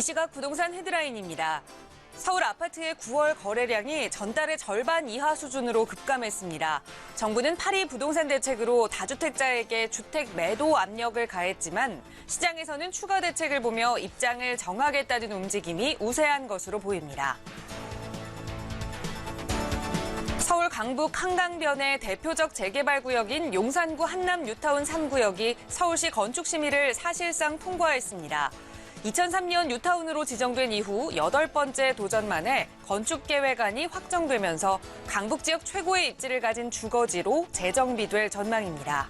이 시각 부동산 헤드라인입니다. 서울 아파트의 9월 거래량이 전달의 절반 이하 수준으로 급감했습니다. 정부는 파리 부동산 대책으로 다주택자에게 주택 매도 압력을 가했지만 시장에서는 추가 대책을 보며 입장을 정하겠다는 움직임이 우세한 것으로 보입니다. 서울 강북 한강변의 대표적 재개발 구역인 용산구 한남 뉴타운 3구역이 서울시 건축심의를 사실상 통과했습니다. 2003년 뉴타운으로 지정된 이후 8번째 도전 만에 건축계획안이 확정되면서 강북 지역 최고의 입지를 가진 주거지로 재정비될 전망입니다.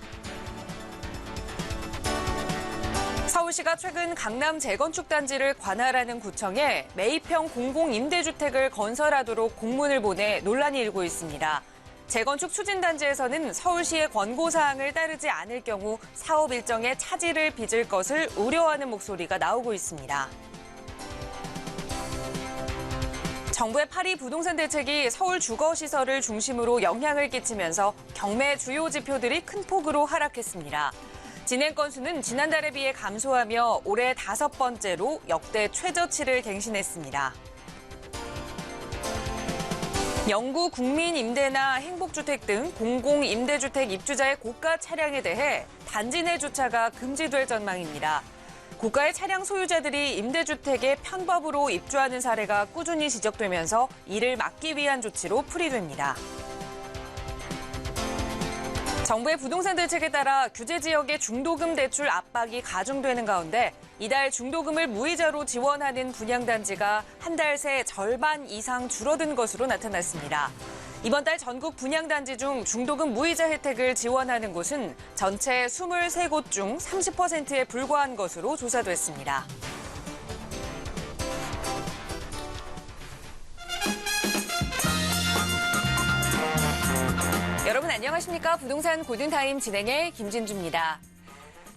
서울시가 최근 강남 재건축 단지를 관할하는 구청에 매입형 공공임대주택을 건설하도록 공문을 보내 논란이 일고 있습니다. 재건축 추진단지에서는 서울시의 권고사항을 따르지 않을 경우 사업 일정에 차질을 빚을 것을 우려하는 목소리가 나오고 있습니다. 정부의 파리 부동산 대책이 서울 주거시설을 중심으로 영향을 끼치면서 경매 주요 지표들이 큰 폭으로 하락했습니다. 진행 건수는 지난달에 비해 감소하며 올해 5번째로 역대 최저치를 갱신했습니다. 영구 국민임대나 행복주택 등 공공임대주택 입주자의 고가 차량에 대해 단지 내 주차가 금지될 전망입니다. 고가의 차량 소유자들이 임대주택에 편법으로 입주하는 사례가 꾸준히 지적되면서 이를 막기 위한 조치로 풀이됩니다. 정부의 부동산 대책에 따라 규제 지역의 중도금 대출 압박이 가중되는 가운데 이달 중도금을 무이자로 지원하는 분양단지가 한 달 새 절반 이상 줄어든 것으로 나타났습니다. 이번 달 전국 분양단지 중 중도금 무이자 혜택을 지원하는 곳은 전체 23곳 중 30%에 불과한 것으로 조사됐습니다. 여러분 안녕하십니까? 부동산 골든타임 진행의 김진주입니다.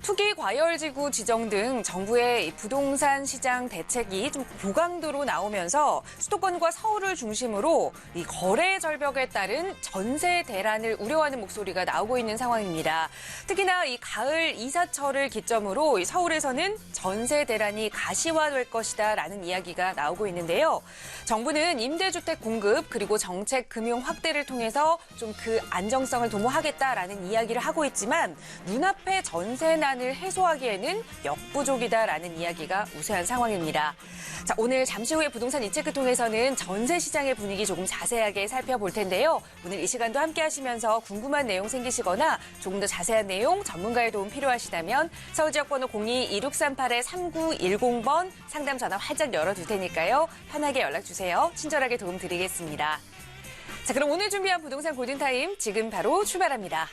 투기 과열지구 지정 등 정부의 부동산 시장 대책이 좀 고강도로 나오면서 수도권과 서울을 중심으로 이 거래 절벽에 따른 전세 대란을 우려하는 목소리가 나오고 있는 상황입니다. 특히나 이 가을 이사철을 기점으로 이 서울에서는 전세 대란이 가시화될 것이다라는 이야기가 나오고 있는데요. 정부는 임대주택 공급 그리고 정책 금융 확대를 통해서 좀 그 안정성을 도모하겠다라는 이야기를 하고 있지만 눈앞에 전세난을 해소하기에는 역부족이다라는 이야기가 우세한 상황입니다. 자, 오늘 잠시 후에 부동산 이 체크 통해서는 전세 시장의 분위기 조금 자세하게 살펴볼 텐데요. 오늘 이 시간도 함께 하시면서 궁금한 내용 생기시거나 조금 더 자세한 내용, 전문가의 도움 필요하시다면 서울지역번호 02-2638-3910번 상담 전화 활짝 열어둘 테니까요. 편하게 연락주세요. 친절하게 도움 드리겠습니다. 자, 그럼 오늘 준비한 부동산 골든타임 지금 바로 출발합니다.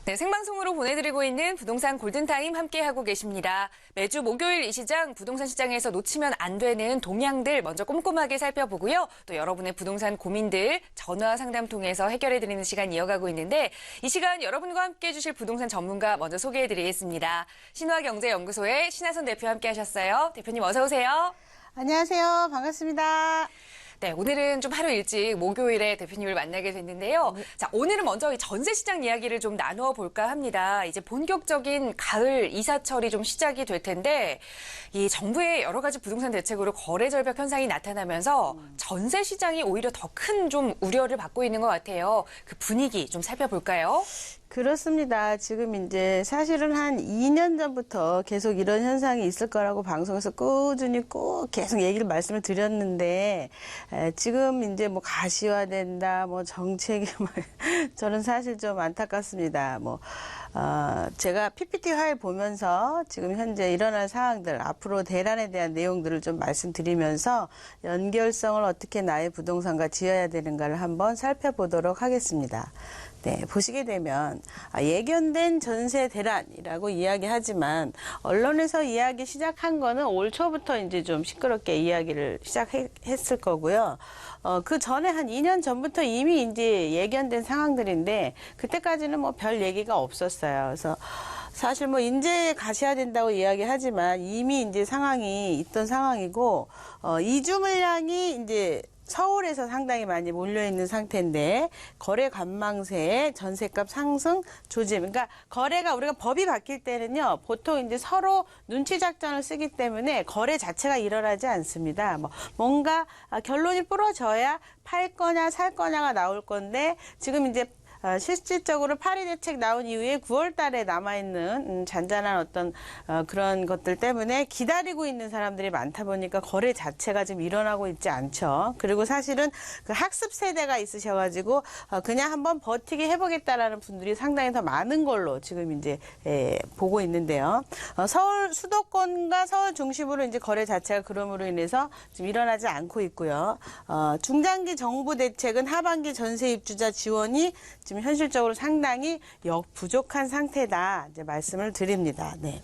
네, 생방송으로 보내드리고 있는 부동산 골든타임 함께하고 계십니다. 매주 목요일 이 시장, 부동산 시장에서 놓치면 안 되는 동향들 먼저 꼼꼼하게 살펴보고요. 또 여러분의 부동산 고민들 전화 상담 통해서 해결해드리는 시간 이어가고 있는데 이 시간 여러분과 함께 해주실 부동산 전문가 먼저 소개해드리겠습니다. 신화경제연구소의 신하선 대표 함께하셨어요. 대표님 어서 오세요. 안녕하세요. 반갑습니다. 네, 오늘은 좀 하루 일찍 목요일에 대표님을 만나게 됐는데요. 자, 오늘은 먼저 이 전세 시장 이야기를 좀 나누어 볼까 합니다. 이제 본격적인 가을 이사철이 좀 시작이 될 텐데 이 정부의 여러 가지 부동산 대책으로 거래 절벽 현상이 나타나면서 전세 시장이 오히려 더 큰 좀 우려를 받고 있는 것 같아요. 그 분위기 좀 살펴볼까요? 그렇습니다. 지금 이제 사실은 한 2년 전부터 계속 이런 현상이 있을 거라고 방송에서 꾸준히 꼭 계속 말씀을 드렸는데 지금 이제 뭐 가시화된다, 뭐 정책이 저는 사실 좀 안타깝습니다. 제가 PPT 화일 보면서 지금 현재 일어날 사항들, 앞으로 대란에 대한 내용들을 좀 말씀드리면서 연결성을 어떻게 나의 부동산과 지어야 되는가를 한번 살펴보도록 하겠습니다. 네, 보시게 되면 예견된 전세 대란이라고 이야기하지만 언론에서 이야기 시작한 거는 올 초부터 이제 좀 시끄럽게 이야기를 시작했을 거고요. 그 전에 한 2년 전부터 이미 이제 예견된 상황들인데 그때까지는 뭐 별 얘기가 없었어요. 그래서 사실 뭐 인제 가셔야 된다고 이야기하지만 이미 이제 상황이 있던 상황이고 이주 물량이 이제 서울에서 상당히 많이 몰려있는 상태인데 거래 관망세에 전세값 상승 조짐. 그러니까 거래가 우리가 법이 바뀔 때는요. 보통 이제 서로 눈치 작전을 쓰기 때문에 거래 자체가 일어나지 않습니다. 뭔가 결론이 부러져야 팔 거냐 살 거냐가 나올 건데 지금 이제 실질적으로 파리 대책 나온 이후에 9월 달에 남아있는 잔잔한 어떤 그런 것들 때문에 기다리고 있는 사람들이 많다 보니까 거래 자체가 지금 일어나고 있지 않죠. 그리고 사실은 그 학습 세대가 있으셔가지고 그냥 한번 버티기 해보겠다라는 분들이 상당히 더 많은 걸로 지금 이제 보고 있는데요. 서울 수도권과 서울 중심으로 이제 거래 자체가 그럼으로 인해서 지금 일어나지 않고 있고요. 중장기 정부 대책은 하반기 전세 입주자 지원이 지금 현실적으로 상당히 부족한 상태다 이제 말씀을 드립니다. 네.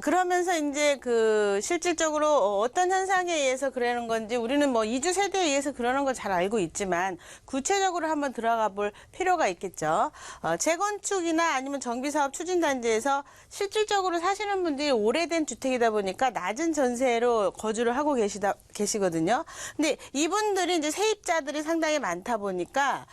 그러면서 이제 그 실질적으로 어떤 현상에 의해서 그러는 건지 우리는 뭐 이주 세대에 의해서 그러는 거 잘 알고 있지만 구체적으로 한번 들어가 볼 필요가 있겠죠. 재건축이나 아니면 정비사업 추진단지에서 실질적으로 사시는 분들이 오래된 주택이다 보니까 낮은 전세로 거주를 하고 계시거든요. 근데 이분들이 이제 세입자들이 상당히 많다 보니까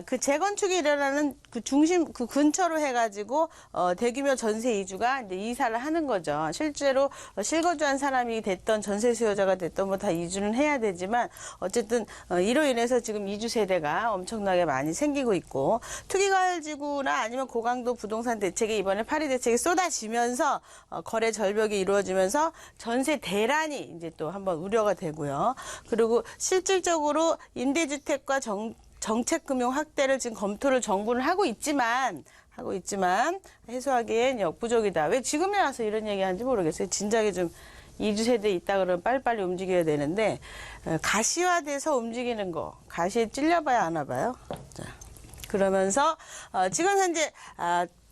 그 재건축이 일어나는 그 중심 그 근처로 해가지고 대규모 전세 이주가 이제 이사를 하는 거죠. 실제로 실거주한 사람이 됐던 전세 수요자가 됐던 뭐 다 이주는 해야 되지만 어쨌든 이로 인해서 지금 이주 세대가 엄청나게 많이 생기고 있고 투기과열지구나 아니면 고강도 부동산 대책이 이번에 파리 대책이 쏟아지면서 거래 절벽이 이루어지면서 전세 대란이 이제 또 한번 우려가 되고요. 그리고 실질적으로 임대주택과 정책금융 확대를 지금 검토를 정부는 하고 있지만 해소하기엔 역부족이다. 왜 지금에 와서 이런 얘기하는지 모르겠어요. 진작에 좀 이주 세대에 있다 그러면 빨리빨리 움직여야 되는데 가시화돼서 움직이는 거 가시에 찔려봐야 아나 봐요. 자, 그러면서 지금 현재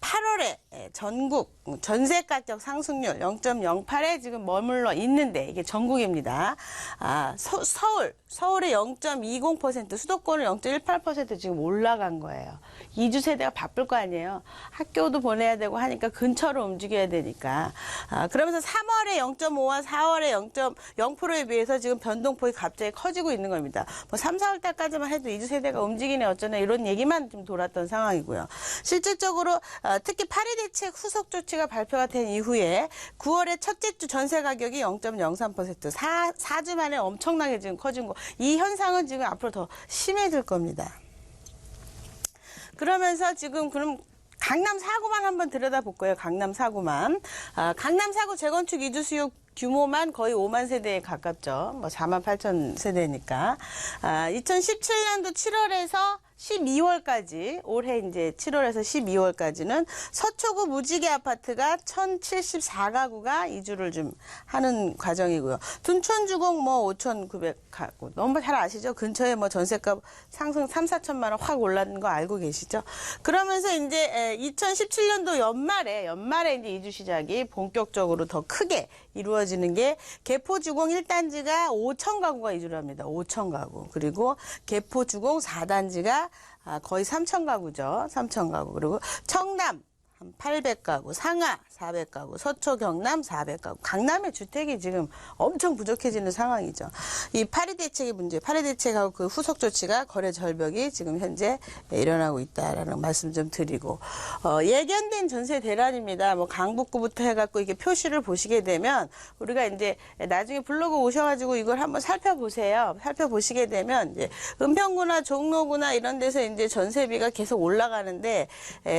8월에 전국 전세 가격 상승률 0.08에 지금 머물러 있는데 이게 전국입니다. 서울의 0.20%, 수도권은 0.18% 지금 올라간 거예요. 이주 세대가 바쁠 거 아니에요. 학교도 보내야 되고 하니까 근처로 움직여야 되니까. 그러면서 3월에 0.5와 4월에 0.0%에 비해서 지금 변동폭이 갑자기 커지고 있는 겁니다. 뭐 3, 4월 달까지만 해도 이주 세대가 움직이네 어쩌네 이런 얘기만 좀 돌았던 상황이고요. 실질적으로 특히 파리 대책 후속 조치가 발표가 된 이후에 9월에 첫째 주 전세 가격이 0.03%, 4주 만에 엄청나게 지금 커진 거. 이 현상은 지금 앞으로 더 심해질 겁니다. 그러면서 지금 그럼 강남 4구만 한번 들여다볼 거예요. 강남 4구만. 강남 4구 재건축 이주 수요 규모만 거의 5만 세대에 가깝죠. 뭐 4만 8천 세대니까. 2017년도 7월에서 12월까지 올해 이제 7월에서 12월까지는 서초구 무지개 아파트가 1,074가구가 이주를 좀 하는 과정이고요. 둔촌주공 뭐 5,900가구. 너무 잘 아시죠? 근처에 뭐 전세값 상승 3, 4천만 원 확 올랐는 거 알고 계시죠? 그러면서 이제 2017년도 연말에 이제 이주 시작이 본격적으로 더 크게 이루어지는 게 개포주공 1단지가 5,000가구가 이주를 합니다. 5,000가구. 그리고 개포주공 4단지가 거의 3,000가구죠. 3,000가구. 그리고 청남 한 800가구, 상하 400가구, 서초 경남 400가구. 강남의 주택이 지금 엄청 부족해지는 상황이죠. 이 파리 대책의 문제, 파리 대책하고 그 후속 조치가 거래 절벽이 지금 현재 일어나고 있다라는 말씀 좀 드리고 예견된 전세 대란입니다. 뭐 강북구부터 해갖고 이게 표시를 보시게 되면 우리가 이제 나중에 블로그 오셔가지고 이걸 한번 살펴보세요. 살펴보시게 되면 이제 은평구나 종로구나 이런 데서 이제 전세비가 계속 올라가는데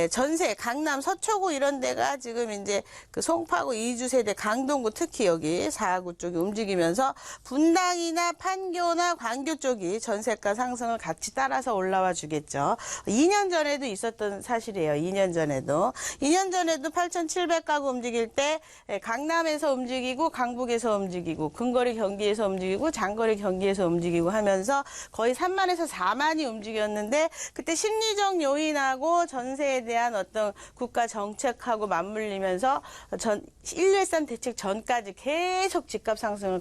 전세 강남 서초구 이런 데가 지금 이제 그 송파구 이주 세대 강동구 특히 여기 4구 쪽이 움직이면서 분당이나 판교나 광교 쪽이 전세가 상승을 같이 따라서 올라와 주겠죠. 2년 전에도 있었던 사실이에요. 2년 전에도 8,700가구 움직일 때 강남에서 움직이고 강북에서 움직이고 근거리 경기에서 움직이고 장거리 경기에서 움직이고 하면서 거의 3만에서 4만이 움직였는데 그때 심리적 요인하고 전세에 대한 어떤 국가 정책하고 맞물리면서 113 대책 전까지 계속 집값 상승을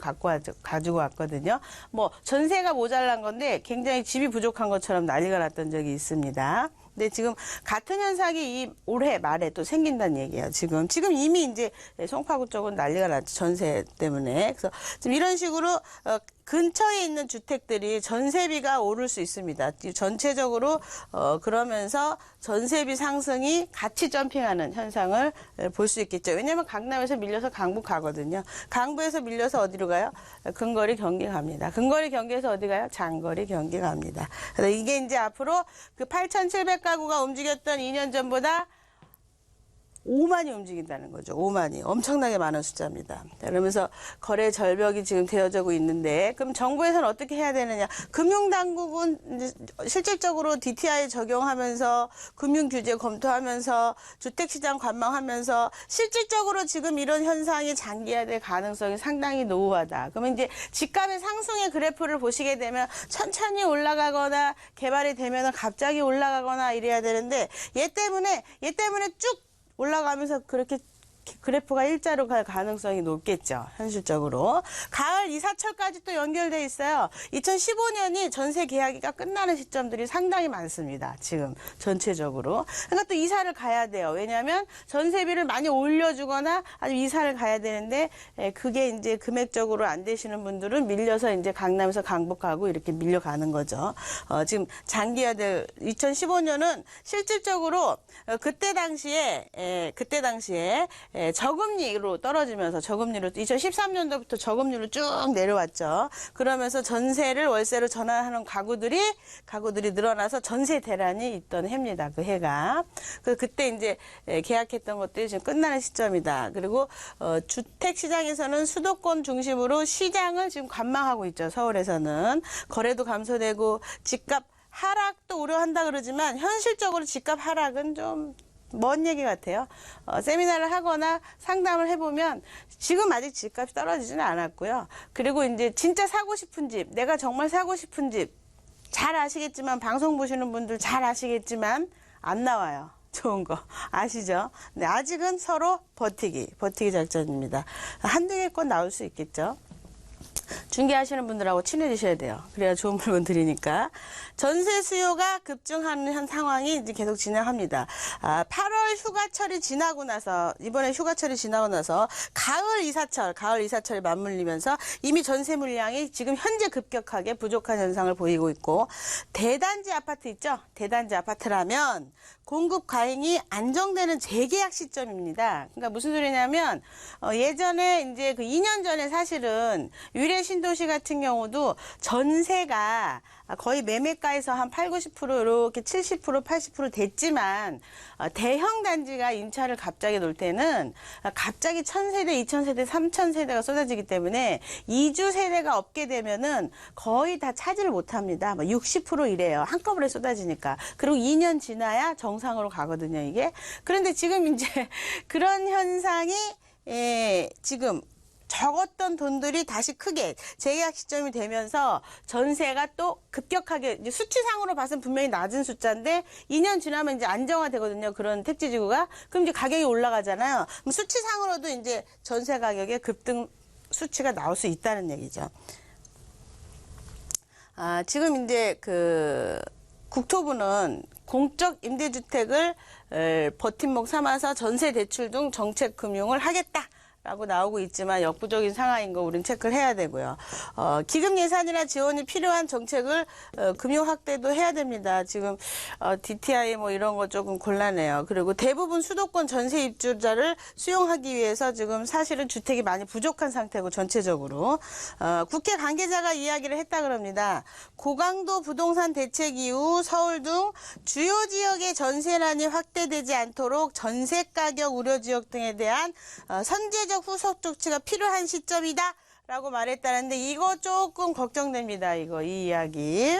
가지고 왔거든요. 뭐 전세가 모자란 건데 굉장히 집이 부족한 것처럼 난리가 났던 적이 있습니다. 근데 지금 같은 현상이 이 올해 말에 또 생긴다는 얘기예요. 지금 이미 이제 송파구 쪽은 난리가 났죠. 전세 때문에. 그래서 지금 이런 식으로 근처에 있는 주택들이 전세비가 오를 수 있습니다. 전체적으로 그러면서 전세비 상승이 같이 점핑하는 현상을 볼 수 있겠죠. 왜냐하면 강남에서 밀려서 강북 가거든요. 강북에서 밀려서 어디로 가요? 근거리 경기 갑니다. 근거리 경기에서 어디 가요? 장거리 경기 갑니다. 그래서 이게 이제 앞으로 그 8,700가구가 움직였던 2년 전보다 5만이 움직인다는 거죠. 5만이. 엄청나게 많은 숫자입니다. 그러면서 거래 절벽이 지금 되어지고 있는데 그럼 정부에서는 어떻게 해야 되느냐. 금융당국은 이제 실질적으로 DTI 적용하면서 금융규제 검토하면서 주택시장 관망하면서 실질적으로 지금 이런 현상이 장기화될 가능성이 상당히 노후하다. 그러면 이제 집값의 상승의 그래프를 보시게 되면 천천히 올라가거나 개발이 되면 갑자기 올라가거나 이래야 되는데 얘 때문에 쭉 올라가면서 그렇게 그래프가 일자로 갈 가능성이 높겠죠. 현실적으로. 가을 이사철까지 또 연결돼 있어요. 2015년이 전세 계약기가 끝나는 시점들이 상당히 많습니다. 지금 전체적으로. 그러니까 또 이사를 가야 돼요. 왜냐하면 전세비를 많이 올려주거나 아니면 이사를 가야 되는데 그게 이제 금액적으로 안 되시는 분들은 밀려서 이제 강남에서 강북 가고 이렇게 밀려가는 거죠. 지금 장기화될 2015년은 실질적으로 그때 당시에 저금리로 떨어지면서 저금리로 2013년도부터 저금리로 쭉 내려왔죠. 그러면서 전세를 월세로 전환하는 가구들이 늘어나서 전세 대란이 있던 해입니다. 그 해가. 그때 이제 계약했던 것들이 지금 끝나는 시점이다. 그리고 주택 시장에서는 수도권 중심으로 시장을 지금 관망하고 있죠. 서울에서는 거래도 감소되고 집값 하락도 우려한다 그러지만 현실적으로 집값 하락은 좀 먼 얘기 같아요. 세미나를 하거나 상담을 해보면 지금 아직 집값이 떨어지지는 않았고요. 그리고 이제 진짜 사고 싶은 집, 내가 정말 사고 싶은 집, 잘 아시겠지만 방송 보시는 분들 잘 아시겠지만 안 나와요. 좋은 거 아시죠? 네, 아직은 서로 버티기 작전입니다. 한두 개건 나올 수 있겠죠. 중개하시는 분들하고 친해지셔야 돼요. 그래야 좋은 물건 드리니까. 전세 수요가 급증하는 현 상황이 이제 계속 진행합니다. 8월 휴가철이 지나고 나서, 이번에 휴가철이 지나고 나서 가을 이사철이 맞물리면서 이미 전세 물량이 지금 현재 급격하게 부족한 현상을 보이고 있고, 대단지 아파트 있죠? 대단지 아파트라면 공급 과잉이 안정되는 재계약 시점입니다. 그러니까 무슨 소리냐면, 예전에 이제 그 2년 전에 사실은 유래 신도시 같은 경우도 전세가 거의 매매가에서 한 8, 90% 이렇게 70%, 80% 됐지만 대형 단지가 인차를 갑자기 놓을 때는 갑자기 1000세대, 2000세대, 3000세대가 쏟아지기 때문에 이주 세대가 없게 되면은 거의 다 차지를 못합니다. 60% 이래요. 한꺼번에 쏟아지니까. 그리고 2년 지나야 정상으로 가거든요, 이게. 그런데 지금 이제 그런 현상이 지금 적었던 돈들이 다시 크게 재계약 시점이 되면서 전세가 또 급격하게 이제 수치상으로 봐서는 분명히 낮은 숫자인데 2년 지나면 이제 안정화되거든요. 그런 택지지구가. 그럼 이제 가격이 올라가잖아요. 그럼 수치상으로도 이제 전세 가격의 급등 수치가 나올 수 있다는 얘기죠. 지금 이제 그 국토부는 공적 임대주택을 버팀목 삼아서 전세 대출 등 정책 금융을 하겠다. 라고 나오고 있지만 역부족인 상황인 거 우린 체크를 해야 되고요. 기금 예산이나 지원이 필요한 정책을 금융 확대도 해야 됩니다. 지금 DTI 뭐 이런 거 조금 곤란해요. 그리고 대부분 수도권 전세 입주자를 수용하기 위해서 지금 사실은 주택이 많이 부족한 상태고 전체적으로 국회 관계자가 이야기를 했다 그럽니다. 고강도 부동산 대책 이후 서울 등 주요 지역의 전세난이 확대되지 않도록 전세 가격 우려 지역 등에 대한 선제적 후속 조치가 필요한 시점이다 라고 말했다는데 이거 조금 걱정됩니다. 이 이야기.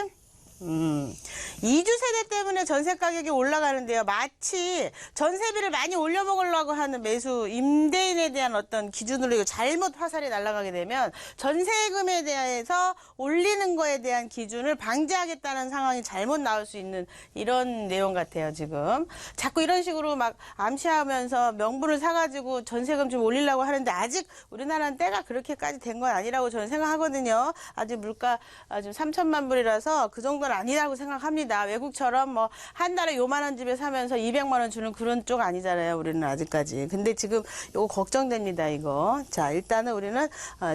이주 세대 때문에 전세 가격이 올라가는데요. 마치 전세비를 많이 올려먹으려고 하는 매수 임대인에 대한 어떤 기준으로 이거 잘못 화살이 날아가게 되면 전세금에 대해서 올리는 거에 대한 기준을 방지하겠다는 상황이 잘못 나올 수 있는 이런 내용 같아요. 지금 자꾸 이런 식으로 막 암시하면서 명분을 사가지고 전세금 좀 올리려고 하는데 아직 우리나라는 때가 그렇게까지 된 건 아니라고 저는 생각하거든요. 아직 물가 지금 3천만 불이라서 그 정도는 건 아니라고 생각합니다. 외국처럼 뭐 한 달에 요만한 집에 사면서 200만 원 주는 그런 쪽 아니잖아요. 우리는 아직까지. 근데 지금 요거 걱정됩니다, 이거. 자, 일단은 우리는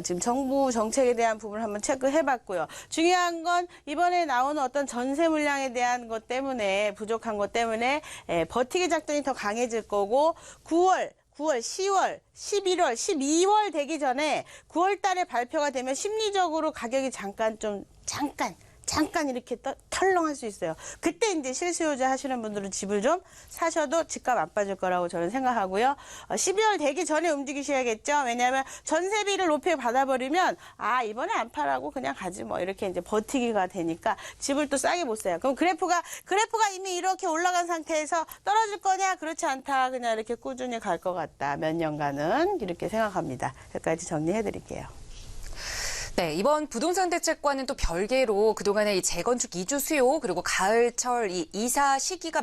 지금 정부 정책에 대한 부분을 한번 체크해봤고요. 중요한 건 이번에 나오는 어떤 전세 물량에 대한 것 때문에 부족한 것 때문에 버티기 작전이 더 강해질 거고 9월, 10월, 11월, 12월 되기 전에 9월 달에 발표가 되면 심리적으로 가격이 잠깐 이렇게 털렁할 수 있어요. 그때 이제 실수요자 하시는 분들은 집을 좀 사셔도 집값 안 빠질 거라고 저는 생각하고요. 12월 되기 전에 움직이셔야겠죠. 왜냐하면 전세비를 높이 받아버리면 이번에 안 팔라고 그냥 가지 뭐 이렇게 이제 버티기가 되니까 집을 또 싸게 못 사요. 그럼 그래프가 이미 이렇게 올라간 상태에서 떨어질 거냐? 그렇지 않다. 그냥 이렇게 꾸준히 갈 것 같다. 몇 년간은 이렇게 생각합니다. 여기까지 정리해 드릴게요. 네, 이번 부동산 대책과는 또 별개로 그동안의 이 재건축 이주 수요 그리고 가을철 이 이사 시기가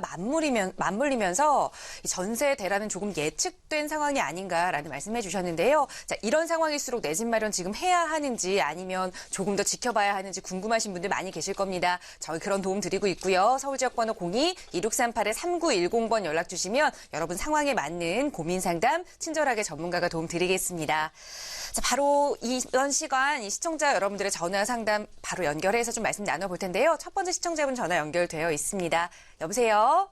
맞물리면서 이 전세 대란은 조금 예측된 상황이 아닌가라는 말씀해 주셨는데요. 자, 이런 상황일수록 내 집 마련 지금 해야 하는지 아니면 조금 더 지켜봐야 하는지 궁금하신 분들 많이 계실 겁니다. 저희 그런 도움 드리고 있고요. 서울지역번호 02-2638-3910번 연락 주시면 여러분 상황에 맞는 고민 상담 친절하게 전문가가 도움 드리겠습니다. 자, 바로 이런 시간 이 시청자 여러분들의 전화 상담 바로 연결해서 좀 말씀 나눠볼 텐데요. 첫 번째 시청자분 전화 연결되어 있습니다. 여보세요?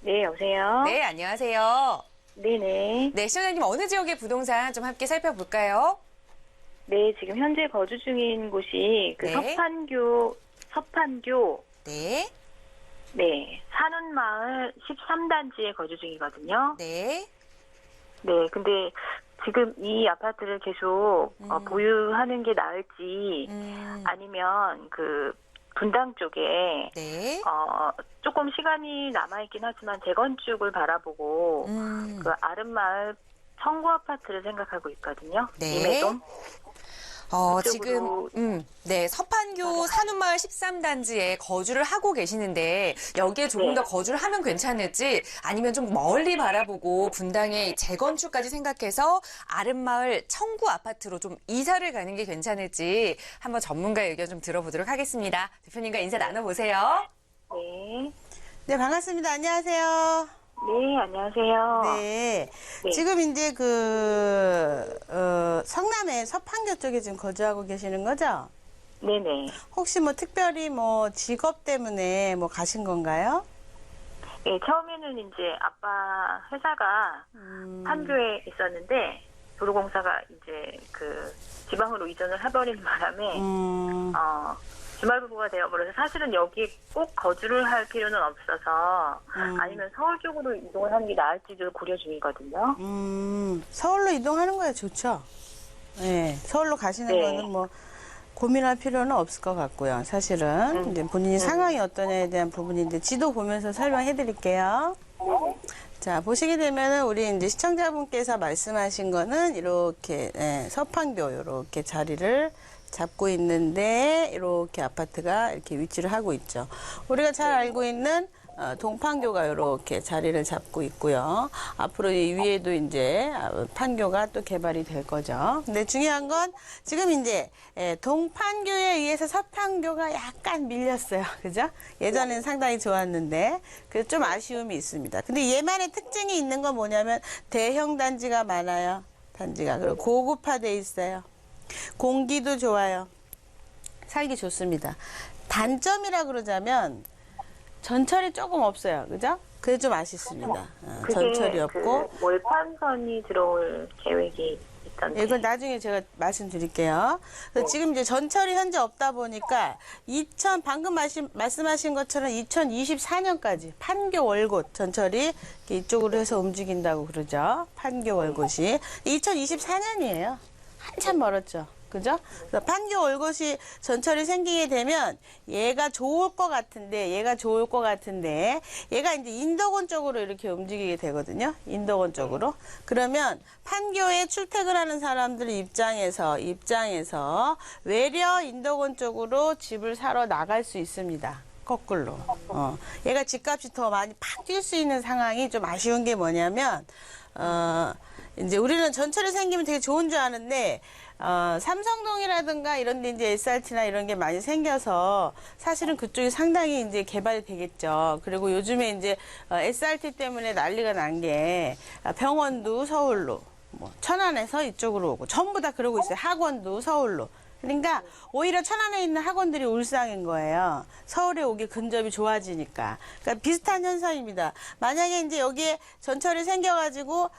네, 여보세요? 네, 안녕하세요. 네네. 네, 시청자님 어느 지역의 부동산 좀 함께 살펴볼까요? 네, 지금 현재 거주 중인 곳이 그 네. 서판교, 네, 네, 산운마을 13단지에 거주 중이거든요. 네. 네, 근데 지금 이 아파트를 계속 보유하는 게 나을지 아니면 그 분당 쪽에 네. 조금 시간이 남아있긴 하지만 재건축을 바라보고 그 아름마을 청구 아파트를 생각하고 있거든요. 네. 임해동. 지금, 네, 서판교 산운마을 13단지에 거주를 하고 계시는데, 여기에 조금 네. 더 거주를 하면 괜찮을지, 아니면 좀 멀리 바라보고 분당의 재건축까지 생각해서 아름마을 청구 아파트로 좀 이사를 가는 게 괜찮을지, 한번 전문가의 의견 좀 들어보도록 하겠습니다. 대표님과 인사 나눠보세요. 네. 네, 반갑습니다. 안녕하세요. 네, 안녕하세요. 네. 네. 지금 이제 성남의 서판교 쪽에 지금 거주하고 계시는 거죠? 네네. 혹시 뭐 특별히 뭐 직업 때문에 뭐 가신 건가요? 네, 처음에는 이제 아빠 회사가 판교에 있었는데 도로공사가 이제 그 지방으로 이전을 해버리는 바람에 주말부부가 되어버려서 사실은 여기에 꼭 거주를 할 필요는 없어서 아니면 서울 쪽으로 이동을 하는 게 나을지도 고려 중이거든요. 서울로 이동하는 거야 좋죠. 네, 서울로 가시는 네. 거는 뭐 고민할 필요는 없을 것 같고요. 사실은 이제 본인이 상황이 어떠냐에 대한 부분인데 지도 보면서 설명해 드릴게요. 자, 보시게 되면은 우리 이제 시청자분께서 말씀하신 거는 이렇게 서판교 이렇게 자리를 잡고 있는데 이렇게 아파트가 이렇게 위치를 하고 있죠. 우리가 잘 알고 있는 동판교가 이렇게 자리를 잡고 있고요. 앞으로 이 위에도 이제 판교가 또 개발이 될 거죠. 근데 중요한 건 지금 이제 동판교에 의해서 서판교가 약간 밀렸어요. 그죠? 예전에는 상당히 좋았는데 그래서 좀 아쉬움이 있습니다. 근데 얘만의 특징이 있는 건 뭐냐면 대형 단지가 많아요. 단지가. 그리고 고급화돼 있어요. 공기도 좋아요. 살기 좋습니다. 단점이라 그러자면 전철이 조금 없어요. 그죠? 그게 좀 아쉽습니다. 전철이 없고. 그 월판선이 들어올 계획이 있던데. 이건 나중에 제가 말씀드릴게요. 그래서 지금 이제 전철이 현재 없다 보니까 방금 말씀하신 것처럼 2024년까지 판교 월곶 전철이 이쪽으로 해서 움직인다고 그러죠. 판교 월곶이 2024년이에요. 한참 멀었죠. 그죠? 그래서 판교 월곶이 전철이 생기게 되면 얘가 좋을 것 같은데 얘가 이제 인덕원 쪽으로 이렇게 움직이게 되거든요. 인덕원 쪽으로. 그러면 판교에 출퇴근하는 사람들 입장에서 외려 인덕원 쪽으로 집을 사러 나갈 수 있습니다. 거꾸로. 얘가 집값이 더 많이 팍 뛸 수 있는 상황이 좀 아쉬운 게 뭐냐면 이제 우리는 전철이 생기면 되게 좋은 줄 아는데 삼성동이라든가 이런 데 이제 SRT나 이런 게 많이 생겨서 사실은 그쪽이 상당히 이제 개발이 되겠죠. 그리고 요즘에 이제 SRT 때문에 난리가 난 게 병원도 서울로, 뭐 천안에서 이쪽으로 오고 전부 다 그러고 있어요. 학원도 서울로. 그러니까 오히려 천안에 있는 학원들이 울상인 거예요. 서울에 오기 근접이 좋아지니까. 그러니까 비슷한 현상입니다. 만약에 이제 여기에 전철이 생겨가지고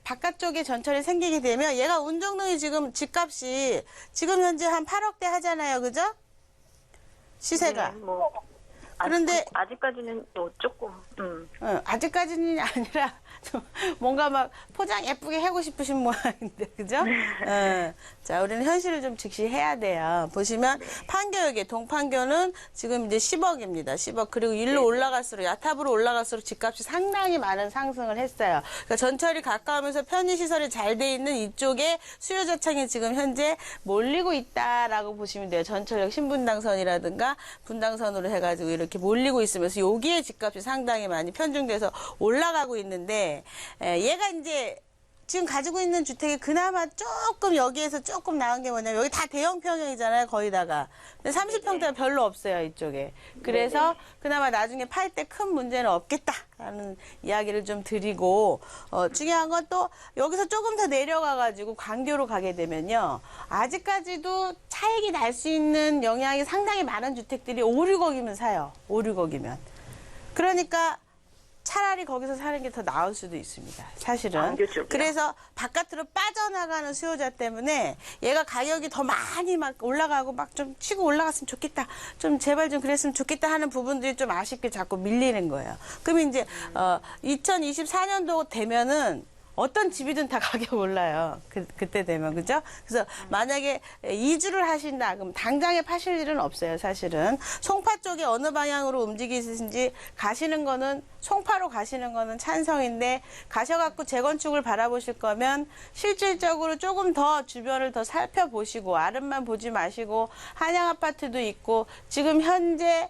바깥쪽에 전철이 생기게 되면 얘가 운정동이 지금 집값이 지금 현재 한 8억대 하잖아요, 그죠? 시세가. 네, 뭐 그런데 아직까지는 또 조금. 아직까지는 아니라 좀 뭔가 막 포장 예쁘게 하고 싶으신 모양인데, 그죠? 자, 우리는 현실을 좀 직시해야 돼요. 보시면 판교역에 동판교는 지금 이제 10억입니다. 10억. 그리고 일로 올라갈수록, 야탑으로 올라갈수록 집값이 상당히 많은 상승을 했어요. 그러니까 전철이 가까우면서 편의시설이 잘 돼 있는 이쪽에 수요자창이 지금 현재 몰리고 있다라고 보시면 돼요. 전철역 신분당선이라든가 분당선으로 해가지고 이렇게 몰리고 있으면서 여기에 집값이 상당히 많이 편중돼서 올라가고 있는데, 얘가 이제 지금 가지고 있는 주택이 그나마 조금 여기에서 조금 나은 게 뭐냐면 여기 다 대형 평형이잖아요, 거의 다가. 근데 30평대가 별로 없어요, 이쪽에. 그래서 그나마 나중에 팔 때 큰 문제는 없겠다라는 이야기를 좀 드리고, 중요한 건 또 여기서 조금 더 내려가가지고 광교로 가게 되면요. 아직까지도 차익이 날 수 있는 영향이 상당히 많은 주택들이 5, 6억이면 사요. 5, 6억이면. 그러니까 차라리 거기서 사는 게 더 나을 수도 있습니다. 사실은. 그래서 바깥으로 빠져나가는 수요자 때문에 얘가 가격이 더 많이 막 올라가고 막 좀 치고 올라갔으면 좋겠다. 좀 제발 좀 그랬으면 좋겠다 하는 부분들이 좀 아쉽게 자꾸 밀리는 거예요. 그러면 이제 2024년도 되면은 어떤 집이든 다 가격 올라요. 그때 되면, 그죠? 그래서 만약에 이주를 하신다, 그럼 당장에 파실 일은 없어요, 사실은. 송파 쪽에 어느 방향으로 움직이시는지 가시는 거는, 송파로 가시는 거는 찬성인데, 가셔갖고 재건축을 바라보실 거면, 실질적으로 조금 더 주변을 더 살펴보시고, 아름만 보지 마시고, 한양 아파트도 있고, 지금 현재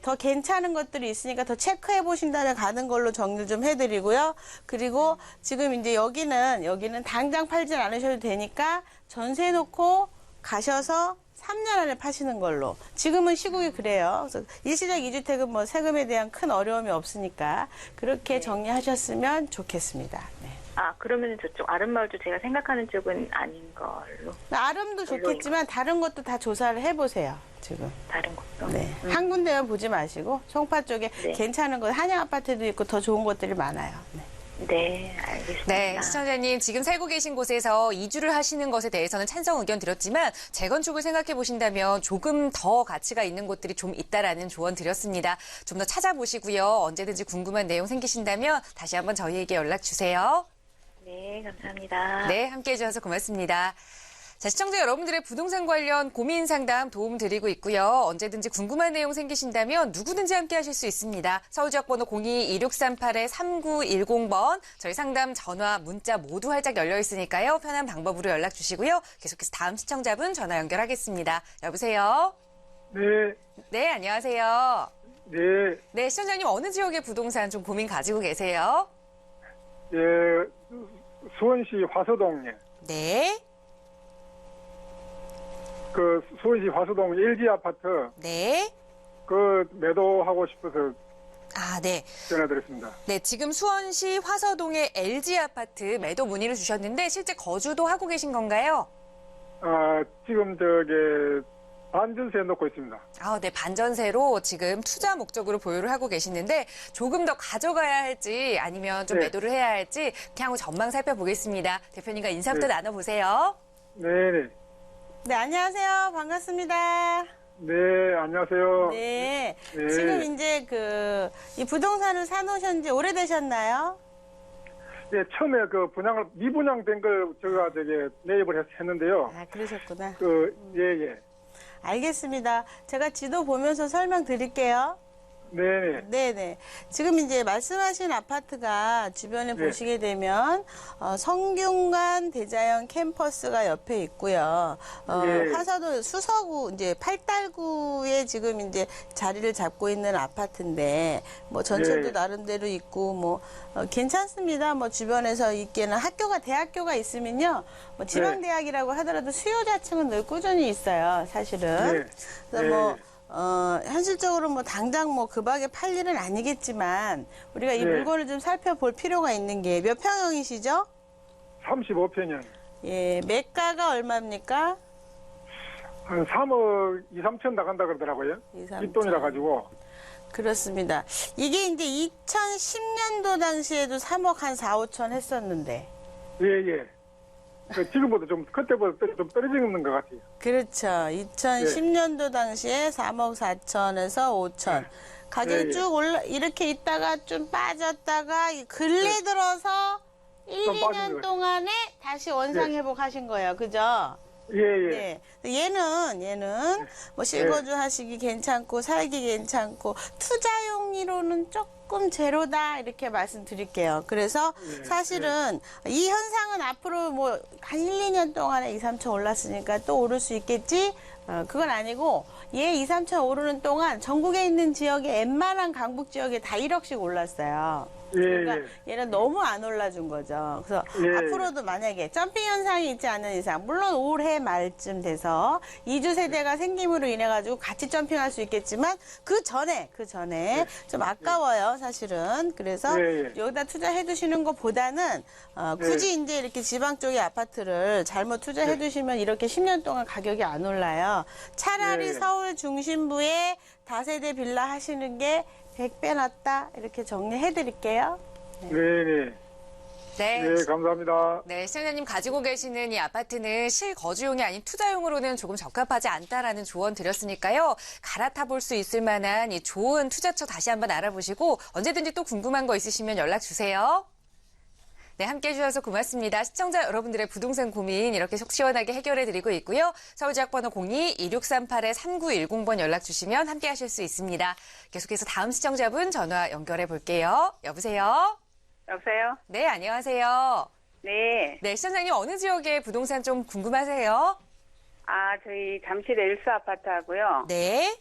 더 괜찮은 것들이 있으니까 더 체크해 보신 다음에 가는 걸로 정리 좀 해드리고요. 그리고 지금 이제 여기는 당장 팔진 않으셔도 되니까 전세 놓고 가셔서 3년 안에 파시는 걸로. 지금은 시국이 그래요. 그래서 일시적 2주택은 뭐 세금에 대한 큰 어려움이 없으니까 그렇게 정리하셨으면 좋겠습니다. 네. 아, 그러면은 저쪽 아름마을도 제가 생각하는 쪽은 아닌 걸로. 아름도 좋겠지만 다른 것도 다 조사를 해보세요. 지금. 다른 것도. 네. 한 군데만 보지 마시고 송파 쪽에 네. 괜찮은 거 한양 아파트도 있고 더 좋은 것들이 많아요. 네. 네, 알겠습니다. 네, 시청자님 지금 살고 계신 곳에서 이주를 하시는 것에 대해서는 찬성 의견 드렸지만 재건축을 생각해 보신다면 조금 더 가치가 있는 곳들이 좀 있다라는 조언 드렸습니다. 좀 더 찾아보시고요. 언제든지 궁금한 내용 생기신다면 다시 한번 저희에게 연락 주세요. 네, 감사합니다. 네, 함께해 주셔서 고맙습니다. 자, 시청자 여러분들의 부동산 관련 고민 상담 도움 드리고 있고요. 언제든지 궁금한 내용 생기신다면 누구든지 함께 하실 수 있습니다. 서울지역번호 02-2638-3910번. 저희 상담 전화, 문자 모두 활짝 열려 있으니까요. 편한 방법으로 연락 주시고요. 계속해서 다음 시청자분 전화 연결하겠습니다. 여보세요? 네, 네, 안녕하세요. 네, 네, 시청자님 어느 지역의 부동산 좀 고민 가지고 계세요? 예, 수원시 화서동에 네, 그 수원시 화서동 LG 아파트 네. 그 매도하고 싶어서 아, 네. 전화드렸습니다. 네, 지금 수원시 화서동의 LG 아파트 매도 문의를 주셨는데 실제 거주도 하고 계신 건가요? 아, 지금 반전세 놓고 있습니다. 아, 네, 반전세로 지금 투자 목적으로 보유를 하고 계시는데 조금 더 가져가야 할지 아니면 좀 네. 매도를 해야 할지 그냥 한번 전망 살펴보겠습니다. 대표님과 인사부터 네. 나눠보세요. 네, 네, 네, 안녕하세요. 반갑습니다. 네, 안녕하세요. 네. 네. 지금 이제 이 부동산을 사놓으신 지 오래되셨나요? 예, 처음에 미분양된 걸 제가 매입을 했는데요. 아, 그러셨구나. 예, 예. 알겠습니다. 제가 지도 보면서 설명드릴게요. 네네. 네네. 지금 이제 말씀하신 아파트가 주변에 네. 보시게 되면 성균관 대자연 캠퍼스가 옆에 있고요. 네. 하서도 수서구 이제 팔달구에 지금 이제 자리를 잡고 있는 아파트인데 뭐 전철도 네. 나름대로 있고 뭐 괜찮습니다. 뭐 주변에서 있기에는 대학교가 있으면요. 뭐 지방대학이라고 하더라도 수요 자체는 늘 꾸준히 있어요. 사실은. 네. 그래서 네. 뭐 현실적으로 뭐 당장 뭐 급하게 팔 일은 아니겠지만 우리가 이 네. 물건을 좀 살펴볼 필요가 있는 게 몇 평형이시죠? 35평형. 예, 매가가 얼마입니까? 한 3억 2, 3천 나간다 그러더라고요. 2, 3천. 뒷돈이라 가지고. 그렇습니다. 이게 이제 2010년도 당시에도 3억 한 4, 5천 했었는데. 예, 예. 지금보다 그때보다 좀 떨어지는 것 같아요. 그렇죠. 2010년도 당시에 3억 4천에서 5천. 가격이 예, 예. 쭉 이렇게 있다가 좀 빠졌다가 이 근래 들어서 1, 좀 빠진 2년 거예요. 동안에 다시 원상 회복하신 거예요. 그죠? 예, 예. 네. 얘는 뭐 실거주 하시기 괜찮고 살기 괜찮고 투자용이로는 조금 제로다 이렇게 말씀드릴게요. 그래서 사실은 이 현상은 앞으로 뭐 한 1, 2년 동안에 2, 3천 올랐으니까 또 오를 수 있겠지? 그건 아니고 얘 2, 3천 오르는 동안 전국에 있는 지역에 웬만한 강북 지역에 다 1억씩 올랐어요. 예, 그러니까 예. 얘는 너무 안 올라준 거죠. 그래서 예. 앞으로도 만약에 점핑 현상이 있지 않은 이상, 물론 올해 말쯤 돼서 이주 세대가 생김으로 인해 가지고 같이 점핑할 수 있겠지만 그 전에 좀 아까워요, 사실은. 그래서 예, 예. 여기다 투자해 두시는 것보다는 굳이 이제 이렇게 지방 쪽의 아파트를 잘못 투자해 두시면 이렇게 10년 동안 가격이 안 올라요. 차라리 예. 서울 중심부에 다세대 빌라 하시는 게 100배 낫다 이렇게 정리해 드릴게요. 네, 네. 네. 네, 감사합니다. 네, 시청자님 가지고 계시는 이 아파트는 실거주용이 아닌 투자용으로는 조금 적합하지 않다라는 조언 드렸으니까요. 갈아타 볼 수 있을 만한 이 좋은 투자처 다시 한번 알아보시고 언제든지 또 궁금한 거 있으시면 연락 주세요. 네, 함께해 주셔서 고맙습니다. 시청자 여러분들의 부동산 고민 이렇게 속 시원하게 해결해 드리고 있고요. 서울지역번호 02-2638-3910번 연락 주시면 함께 하실 수 있습니다. 계속해서 다음 시청자분 전화 연결해 볼게요. 여보세요? 여보세요? 네, 안녕하세요. 네. 네, 시청자님 어느 지역의 부동산 좀 궁금하세요? 저희 잠실 엘스 아파트하고요. 네.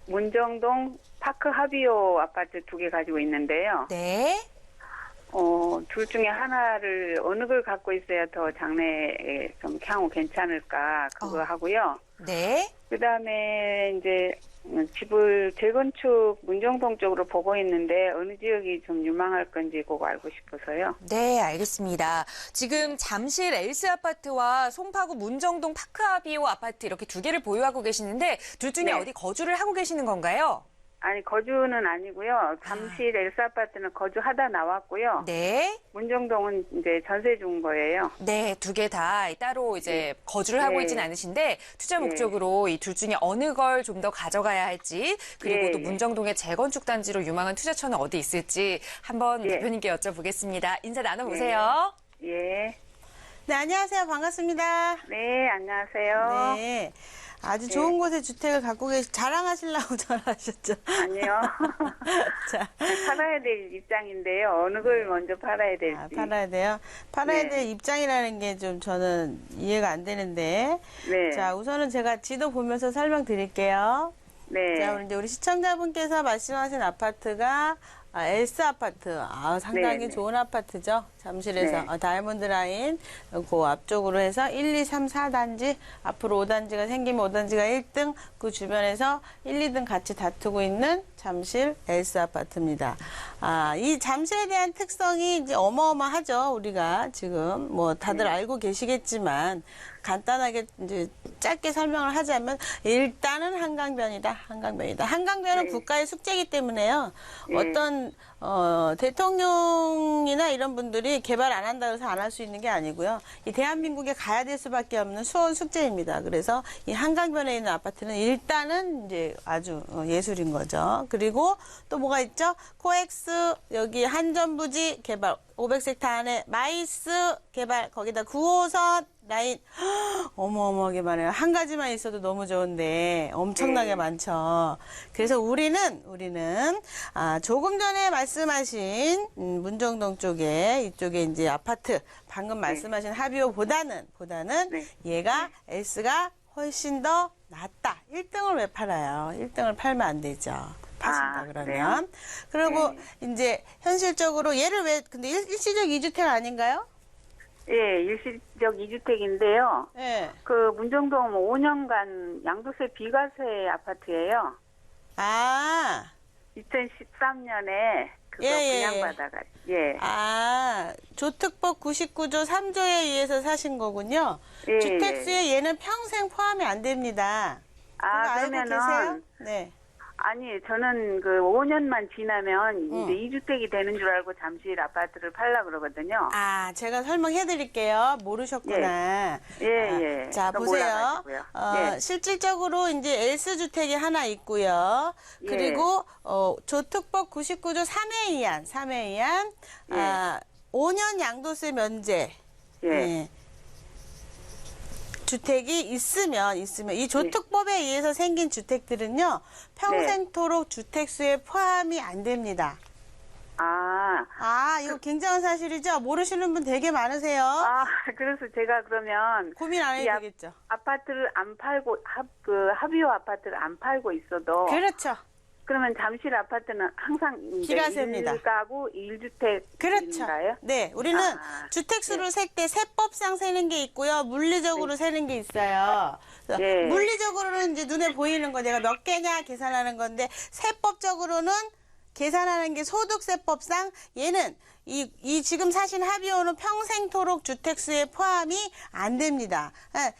문정동 파크 하비오 아파트 2개 가지고 있는데요. 네. 둘 중에 하나를 어느 걸 갖고 있어야 더 장래에 좀 향후 괜찮을까 그거 하고요. 네. 그다음에 이제 집을 재건축 문정동 쪽으로 보고 있는데 어느 지역이 좀 유망할 건지 그거 알고 싶어서요. 네, 알겠습니다. 지금 잠실 엘스 아파트와 송파구 문정동 파크아비오 아파트 이렇게 2개를 보유하고 계시는데 둘 중에 네. 어디 거주를 하고 계시는 건가요? 아니 거주는 아니고요. 잠실 엘스 아파트는 거주하다 나왔고요. 네. 문정동은 이제 전세 준 거예요. 네, 2개 다 따로 이제 거주를 하고 네. 있지는 않으신데 투자 네. 목적으로 이 둘 중에 어느 걸 좀 더 가져가야 할지 그리고 예, 또 예. 문정동의 재건축 단지로 유망한 투자처는 어디 있을지 한번 예. 대표님께 여쭤보겠습니다. 인사 나눠보세요. 예. 네, 안녕하세요. 반갑습니다. 네, 안녕하세요. 네. 아주 좋은 곳에 주택을 갖고 자랑하시려고 전화하셨죠? 아니요. 자, 팔아야 될 입장인데요. 어느 걸 먼저 팔아야 될지. 팔아야 돼요. 팔아야 네. 될 입장이라는 게 좀 저는 이해가 안 되는데. 네. 자, 우선은 제가 지도 보면서 설명드릴게요. 네. 자, 우리 시청자분께서 말씀하신 아파트가 엘스 아파트. 상당히 네, 네. 좋은 아파트죠. 잠실에서 네. 다이아몬드 라인 그 앞쪽으로 해서 1, 2, 3, 4단지 앞으로 5단지가 생기면 5단지가 1등 그 주변에서 1, 2등 같이 다투고 있는 잠실 엘스 아파트입니다. 이 잠실에 대한 특성이 이제 어마어마하죠. 우리가 지금 뭐 다들 알고 계시겠지만 간단하게 이제 짧게 설명을 하자면 일단은 한강변이다. 한강변은 네. 국가의 숙제이기 때문에요. 네. 어떤 대통령이나 이런 분들이 개발 안 한다고 해서 안 할 수 있는 게 아니고요. 이 대한민국에 가야 될 수밖에 없는 수원 숙제입니다. 그래서 이 한강변에 있는 아파트는 일단은 이제 아주 예술인 거죠. 그리고 또 뭐가 있죠? 코엑스, 여기 한전부지 개발, 500섹터 안에 마이스 개발, 거기다 9호선 라인. 어마어마하게 많아요. 한 가지만 있어도 너무 좋은데 엄청나게 네. 많죠. 그래서 우리는 조금 전에 말씀하신 문정동 쪽에 이쪽에 이제 아파트 방금 말씀하신 하비오보다는 네. 얘가 S가 훨씬 더 낫다. 1등을 왜 팔아요? 1등을 팔면 안 되죠. 파신다 그러면. 그리고 이제 현실적으로 얘를 왜 근데 일시적 2주택 아닌가요? 예, 일시적 2주택인데요. 네. 그 문정동 5년간 양도세 비과세 아파트예요. 아. 2013년에 그거 예. 분양받아가. 예. 아, 조특법 99조 3조에 의해서 사신 거군요. 예, 주택수에 얘는 평생 포함이 안 됩니다. 그거 아, 알고 그러면은 계세요? 네. 아니, 저는 그 5년만 지나면 이제 2주택이 되는 줄 알고 잠실 아파트를 팔려고 그러거든요. 아, 제가 설명해 드릴게요. 모르셨구나. 예. 자, 그거 보세요. 몰라가지고요. 예. 실질적으로 이제 L주택이 하나 있고요. 예. 그리고, 조특법 99조 3회 이한, 예. 5년 양도세 면제. 예. 주택이 있으면 이 조특법에 의해서 생긴 주택들은요 평생토록 주택수에 포함이 안 됩니다. 이거 굉장한 사실이죠? 모르시는 분 되게 많으세요. 그래서 제가 그러면 고민 안 해도 되겠죠. 아파트를 안 팔고 하비오 아파트를 안 팔고 있어도 그렇죠. 그러면 잠실 아파트는 항상 이제 비과세입니다. 1가구 1주택인가요? 그렇죠. 네, 우리는 주택수를 셀 때 세법상 세는 게 있고요, 물리적으로 세는 게 있어요. 그래서 네. 물리적으로는 이제 눈에 보이는 거 내가 몇 개냐 계산하는 건데 세법적으로는 계산하는 게 소득세법상 얘는 이 지금 사신 하비오는 평생토록 주택수에 포함이 안 됩니다.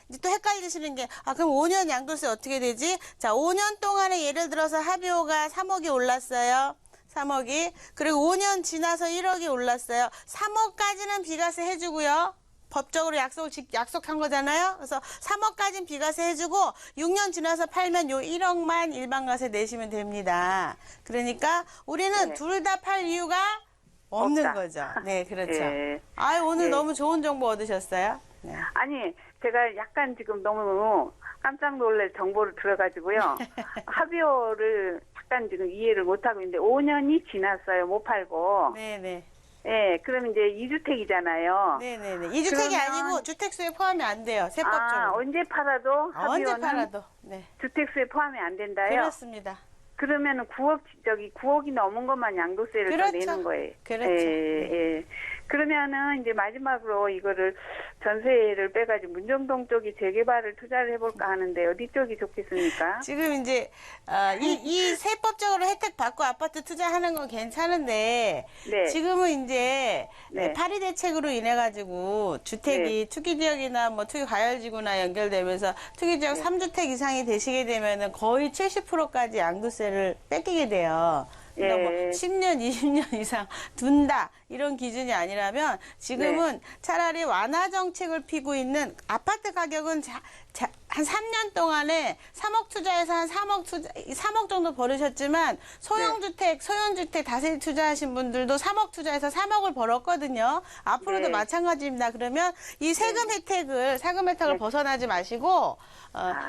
이제 또 헷갈리시는 게, 그럼 5년 양도세 어떻게 되지? 자, 5년 동안에 예를 들어서 하비오가 3억이 올랐어요. 3억이. 그리고 5년 지나서 1억이 올랐어요. 3억까지는 비과세 해주고요. 법적으로 약속한 거잖아요. 그래서 3억까지는 비과세 해주고 6년 지나서 팔면 요 1억만 일반과세 내시면 됩니다. 그러니까 우리는 둘 다 팔 이유가 없는 없다. 거죠. 네, 그렇죠. 예. 오늘 예. 너무 좋은 정보 얻으셨어요. 네. 아니, 제가 약간 지금 너무 깜짝 놀랄 정보를 들어가지고요. 하비오를 약간 지금 이해를 못하고 있는데 5년이 지났어요. 못 팔고. 네네. 예, 그럼 이제 2주택이잖아요. 네네네. 2주택이 그러면- 아니고 주택수에 포함이 안 돼요. 세법적으로. 언제 팔아도 언제 하비오는 팔아도. 네. 주택수에 포함이 안 된다요? 그렇습니다. 그러면은 9억이 넘은 것만 양도세를 더 그렇죠. 내는 거예요. 그렇죠. 예. 그러면은 이제 마지막으로 이거를 전세를 빼가지고 문정동 쪽이 재개발을 투자를 해볼까 하는데 어디 쪽이 좋겠습니까? 지금 이제 이 세법적으로 혜택 받고 아파트 투자하는 건 괜찮은데 네. 지금은 이제 네. 파리 대책으로 인해 가지고 주택이 투기 지역이나 뭐 투기 과열지구나 연결되면서 투기 지역 3주택 이상이 되시게 되면은 거의 70%까지 양도세를 뺏기게 돼요. 그러니까 뭐 예. 10년, 20년 이상 둔다 이런 기준이 아니라면 지금은 차라리 완화 정책을 피고 있는 아파트 가격은 한 3년 동안에 3억 투자해서 한 3억 정도 벌으셨지만 소형주택 다세대 투자하신 분들도 3억 투자해서 3억을 벌었거든요. 앞으로도 네. 마찬가지입니다. 그러면 이 세금 혜택을 벗어나지 마시고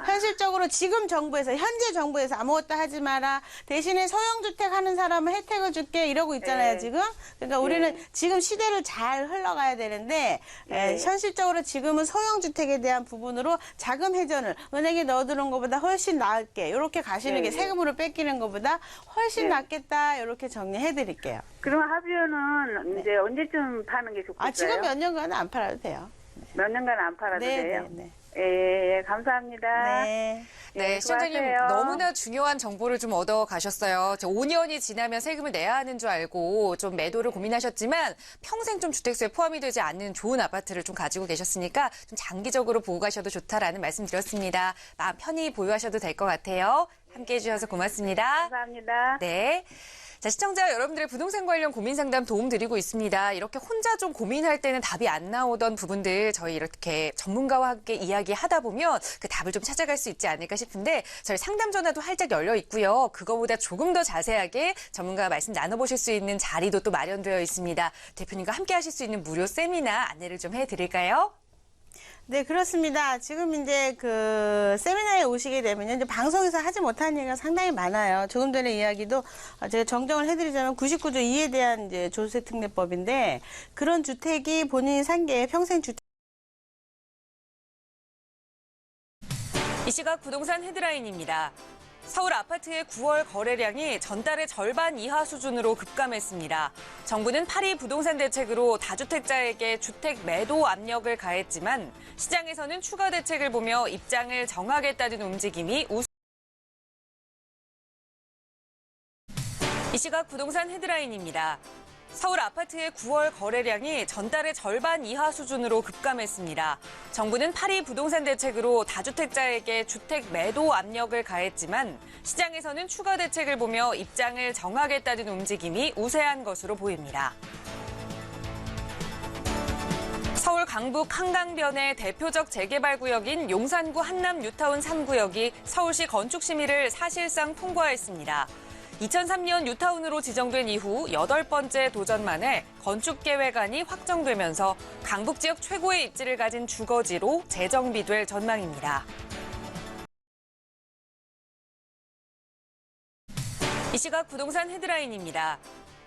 현실적으로 지금 현재 정부에서 아무것도 하지 마라. 대신에 소형주택 하는 사람은 혜택을 줄게 이러고 있잖아요, 네. 지금. 그러니까 우리는 지금 시대를 잘 흘러가야 되는데 현실적으로 지금은 소형주택에 대한 부분으로 자금 회전을 은행에 넣어두는 것보다 훨씬 나을게 이렇게 가시는 게 세금으로 뺏기는 것보다 훨씬 낫겠다 이렇게 정리해 드릴게요. 그럼 하비오는 이제 언제쯤 파는 게 좋겠어요? 지금 몇 년간은 안 팔아도 돼요. 몇 년간 안 팔아도 돼요? 네. 예, 감사합니다. 네. 네, 시청자님 수고하세요. 너무나 중요한 정보를 좀 얻어 가셨어요. 5년이 지나면 세금을 내야 하는 줄 알고 좀 매도를 고민하셨지만 평생 좀 주택수에 포함이 되지 않는 좋은 아파트를 좀 가지고 계셨으니까 좀 장기적으로 보고 가셔도 좋다라는 말씀 드렸습니다. 마음 편히 보유하셔도 될 것 같아요. 함께해 주셔서 고맙습니다. 감사합니다. 네. 자, 시청자 여러분들의 부동산 관련 고민 상담 도움 드리고 있습니다. 이렇게 혼자 좀 고민할 때는 답이 안 나오던 부분들 저희 이렇게 전문가와 함께 이야기하다 보면 그 답을 좀 찾아갈 수 있지 않을까 싶은데 저희 상담 전화도 활짝 열려 있고요. 그거보다 조금 더 자세하게 전문가와 말씀 나눠보실 수 있는 자리도 또 마련되어 있습니다. 대표님과 함께 하실 수 있는 무료 세미나 안내를 좀 해드릴까요? 네, 그렇습니다. 지금 이제 그 세미나에 오시게 되면 이제 방송에서 하지 못한 얘기가 상당히 많아요. 조금 전에 이야기도 제가 정정을 해드리자면 99조 2에 대한 이제 조세특례법인데 그런 주택이 본인이 산 게 평생 주택. 이 시각 부동산 헤드라인입니다. 서울 아파트의 9월 거래량이 전달의 절반 이하 수준으로 급감했습니다. 정부는 파리 부동산 대책으로 다주택자에게 주택 매도 압력을 가했지만 시장에서는 추가 대책을 보며 입장을 정하겠다는 움직임이 이 시각 부동산 헤드라인입니다. 서울 아파트의 9월 거래량이 전달의 절반 이하 수준으로 급감했습니다. 정부는 파리 부동산 대책으로 다주택자에게 주택 매도 압력을 가했지만 시장에서는 추가 대책을 보며 입장을 정하겠다는 움직임이 우세한 것으로 보입니다. 서울 강북 한강변의 대표적 재개발 구역인 용산구 한남 뉴타운 3구역이 서울시 건축심의를 사실상 통과했습니다. 2003년 뉴타운으로 지정된 이후 8번째 도전 만에 건축계획안이 확정되면서 강북 지역 최고의 입지를 가진 주거지로 재정비될 전망입니다. 이 시각 부동산 헤드라인입니다.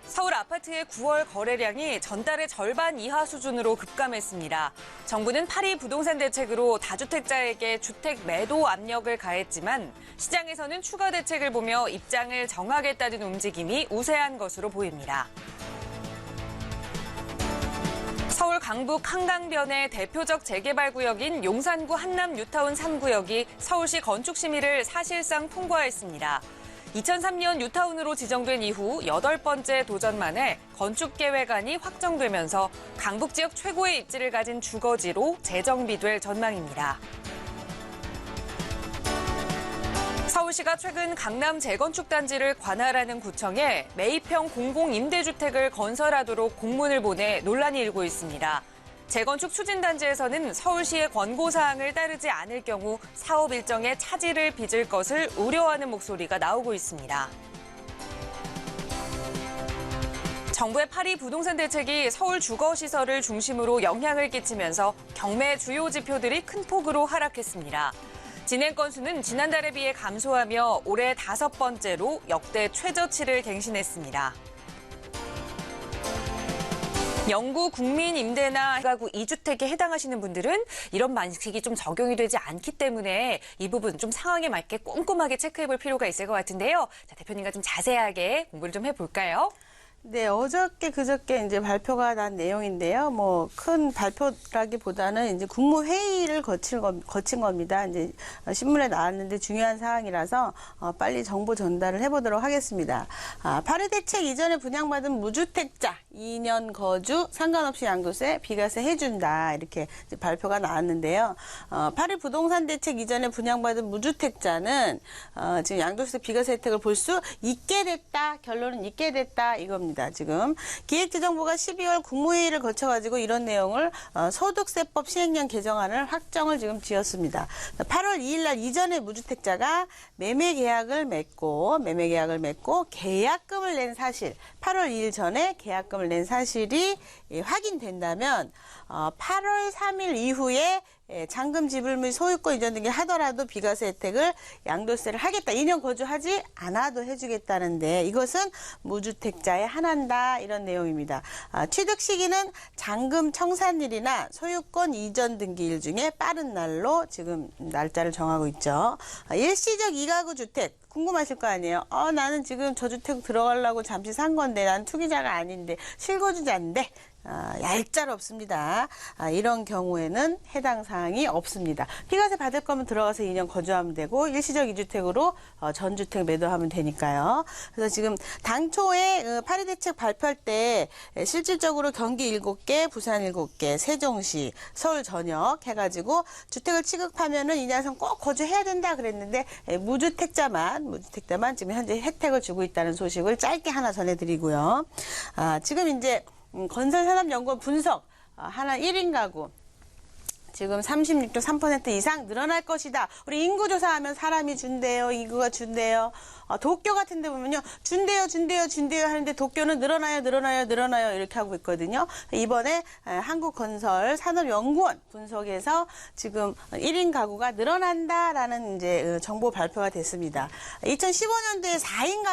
서울 아파트의 9월 거래량이 전달의 절반 이하 수준으로 급감했습니다. 정부는 파리 부동산 대책으로 다주택자에게 주택 매도 압력을 가했지만 시장에서는 추가 대책을 보며 입장을 정하겠다는 움직임이 우세한 것으로 보입니다. 서울 강북 한강변의 대표적 재개발 구역인 용산구 한남 뉴타운 3구역이 서울시 건축심의를 사실상 통과했습니다. 2003년 뉴타운으로 지정된 이후 8번째 도전 만에 건축계획안이 확정되면서 강북 지역 최고의 입지를 가진 주거지로 재정비될 전망입니다. 서울시가 최근 강남 재건축 단지를 관할하는 구청에 매입형 공공임대주택을 건설하도록 공문을 보내 논란이 일고 있습니다. 재건축 추진단지에서는 서울시의 권고사항을 따르지 않을 경우 사업 일정에 차질을 빚을 것을 우려하는 목소리가 나오고 있습니다. 정부의 파리 부동산 대책이 서울 주거시설을 중심으로 영향을 끼치면서 경매 주요 지표들이 큰 폭으로 하락했습니다. 진행 건수는 지난달에 비해 감소하며 올해 5번째로 역대 최저치를 갱신했습니다. 영구 국민 임대나 가구 2주택에 해당하시는 분들은 이런 방식이 좀 적용이 되지 않기 때문에 이 부분 좀 상황에 맞게 꼼꼼하게 체크해 볼 필요가 있을 것 같은데요. 자, 대표님과 좀 자세하게 공부를 좀 해볼까요? 네, 어저께 그저께 이제 발표가 난 내용인데요. 뭐 큰 발표라기보다는 이제 국무회의를 거친 겁니다. 이제 신문에 나왔는데 중요한 사항이라서 빨리 정보 전달을 해보도록 하겠습니다. 파리 대책 이전에 분양받은 무주택자 2년 거주 상관없이 양도세, 비과세 해준다 이렇게 이제 발표가 나왔는데요. 파리 부동산 대책 이전에 분양받은 무주택자는 지금 양도세, 비과세 혜택을 볼 수 있게 됐다. 결론은 있게 됐다 이겁니다. 지금 기획재정부가 12월 국무회의를 거쳐가지고 이런 내용을 소득세법 시행령 개정안을 확정을 지금 지었습니다. 8월 2일 날 이전에 무주택자가 매매 계약을 맺고 계약금을 낸 사실 8월 2일 전에 계약금을 낸 사실이 확인된다면 8월 3일 이후에 잔금 지불 및 소유권 이전 등에 하더라도 비과세 혜택을 양도세를 하겠다. 2년 거주하지 않아도 해주겠다는데 이것은 무주택자에 한한다 이런 내용입니다. 취득 시기는 잔금 청산일이나 소유권 이전 등기일 중에 빠른 날로 지금 날짜를 정하고 있죠. 일시적 2가구 주택 궁금하실 거 아니에요. 나는 지금 저주택 들어가려고 잠시 산 건데 난 투기자가 아닌데 실거주자인데 얄짤없습니다. 이런 경우에는 해당 사항이 없습니다. 피과세 받을 거면 들어가서 2년 거주하면 되고 일시적 2주택으로 전주택 매도하면 되니까요. 그래서 지금 당초에 파리 대책 발표할 때 실질적으로 경기 7개, 부산 7개, 세종시, 서울 전역 해가지고 주택을 취급하면은 2년상 꼭 거주해야 된다 그랬는데 무주택자만 지금 현재 혜택을 주고 있다는 소식을 짧게 하나 전해드리고요. 지금 이제 건설산업연구원 분석 하나 1인 가구 지금 36.3% 이상 늘어날 것이다. 우리 인구조사하면 사람이 준대요. 인구가 준대요. 도쿄 같은 데 보면요. 준대요 하는데 도쿄는 늘어나요 이렇게 하고 있거든요. 이번에 한국건설산업연구원 분석에서 지금 1인 가구가 늘어난다라는 이제 정보 발표가 됐습니다. 2015년도에 4인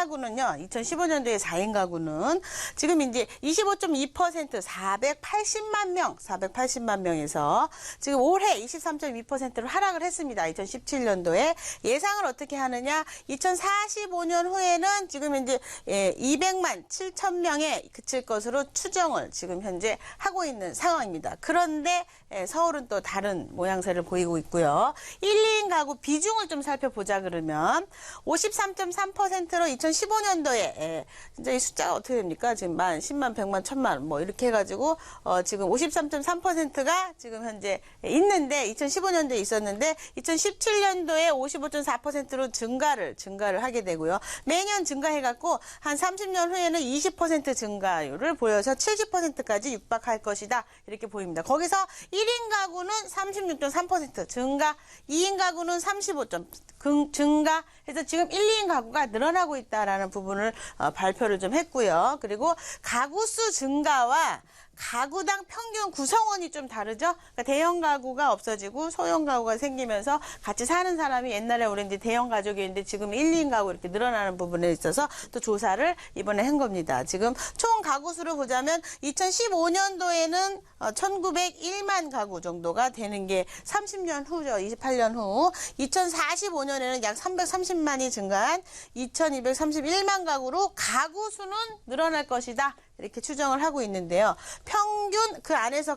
가구는 지금 이제 25.2% 480만 명에서 지금 올해 23.2%로 하락을 했습니다. 2017년도에 예상을 어떻게 하느냐? 2045년 후에는 지금 이제 200만 7천 명에 그칠 것으로 추정을 지금 현재 하고 있는 상황입니다. 그런데 서울은 또 다른 모양새를 보이고 있고요. 1, 2인 가구 비중을 좀 살펴보자 그러면 53.3%로 2015년도에 진짜 이 숫자가 어떻게 됩니까? 지금 만, 10만, 100만, 1000만 뭐 이렇게 해가지고 지금 53.3%가 지금 현재 있는데 2015년도에 있었는데 2017년도에 55.4%로 증가를 하게 되고요. 매년 증가해갖고 한 30년 후에는 20% 증가율을 보여서 70%까지 육박할 것이다. 이렇게 보입니다. 거기서 1인 가구는 36.3% 증가, 2인 가구는 35% 증가 해서 지금 1, 2인 가구가 늘어나고 있다라는 부분을 발표를 좀 했고요. 그리고 가구수 증가와 가구당 평균 구성원이 좀 다르죠. 그러니까 대형 가구가 없어지고 소형 가구가 생기면서 같이 사는 사람이 옛날에 우리 이제 대형 가족이었는데 지금 1, 2인 가구 이렇게 늘어나는 부분에 있어서 또 조사를 이번에 한 겁니다. 지금 총 가구 수를 보자면 2015년도에는 1901만 가구 정도가 되는 게 30년 후죠. 28년 후. 2045년에는 약 330만이 증가한 2231만 가구로 가구 수는 늘어날 것이다. 이렇게 추정을 하고 있는데요. 평균 그 안에서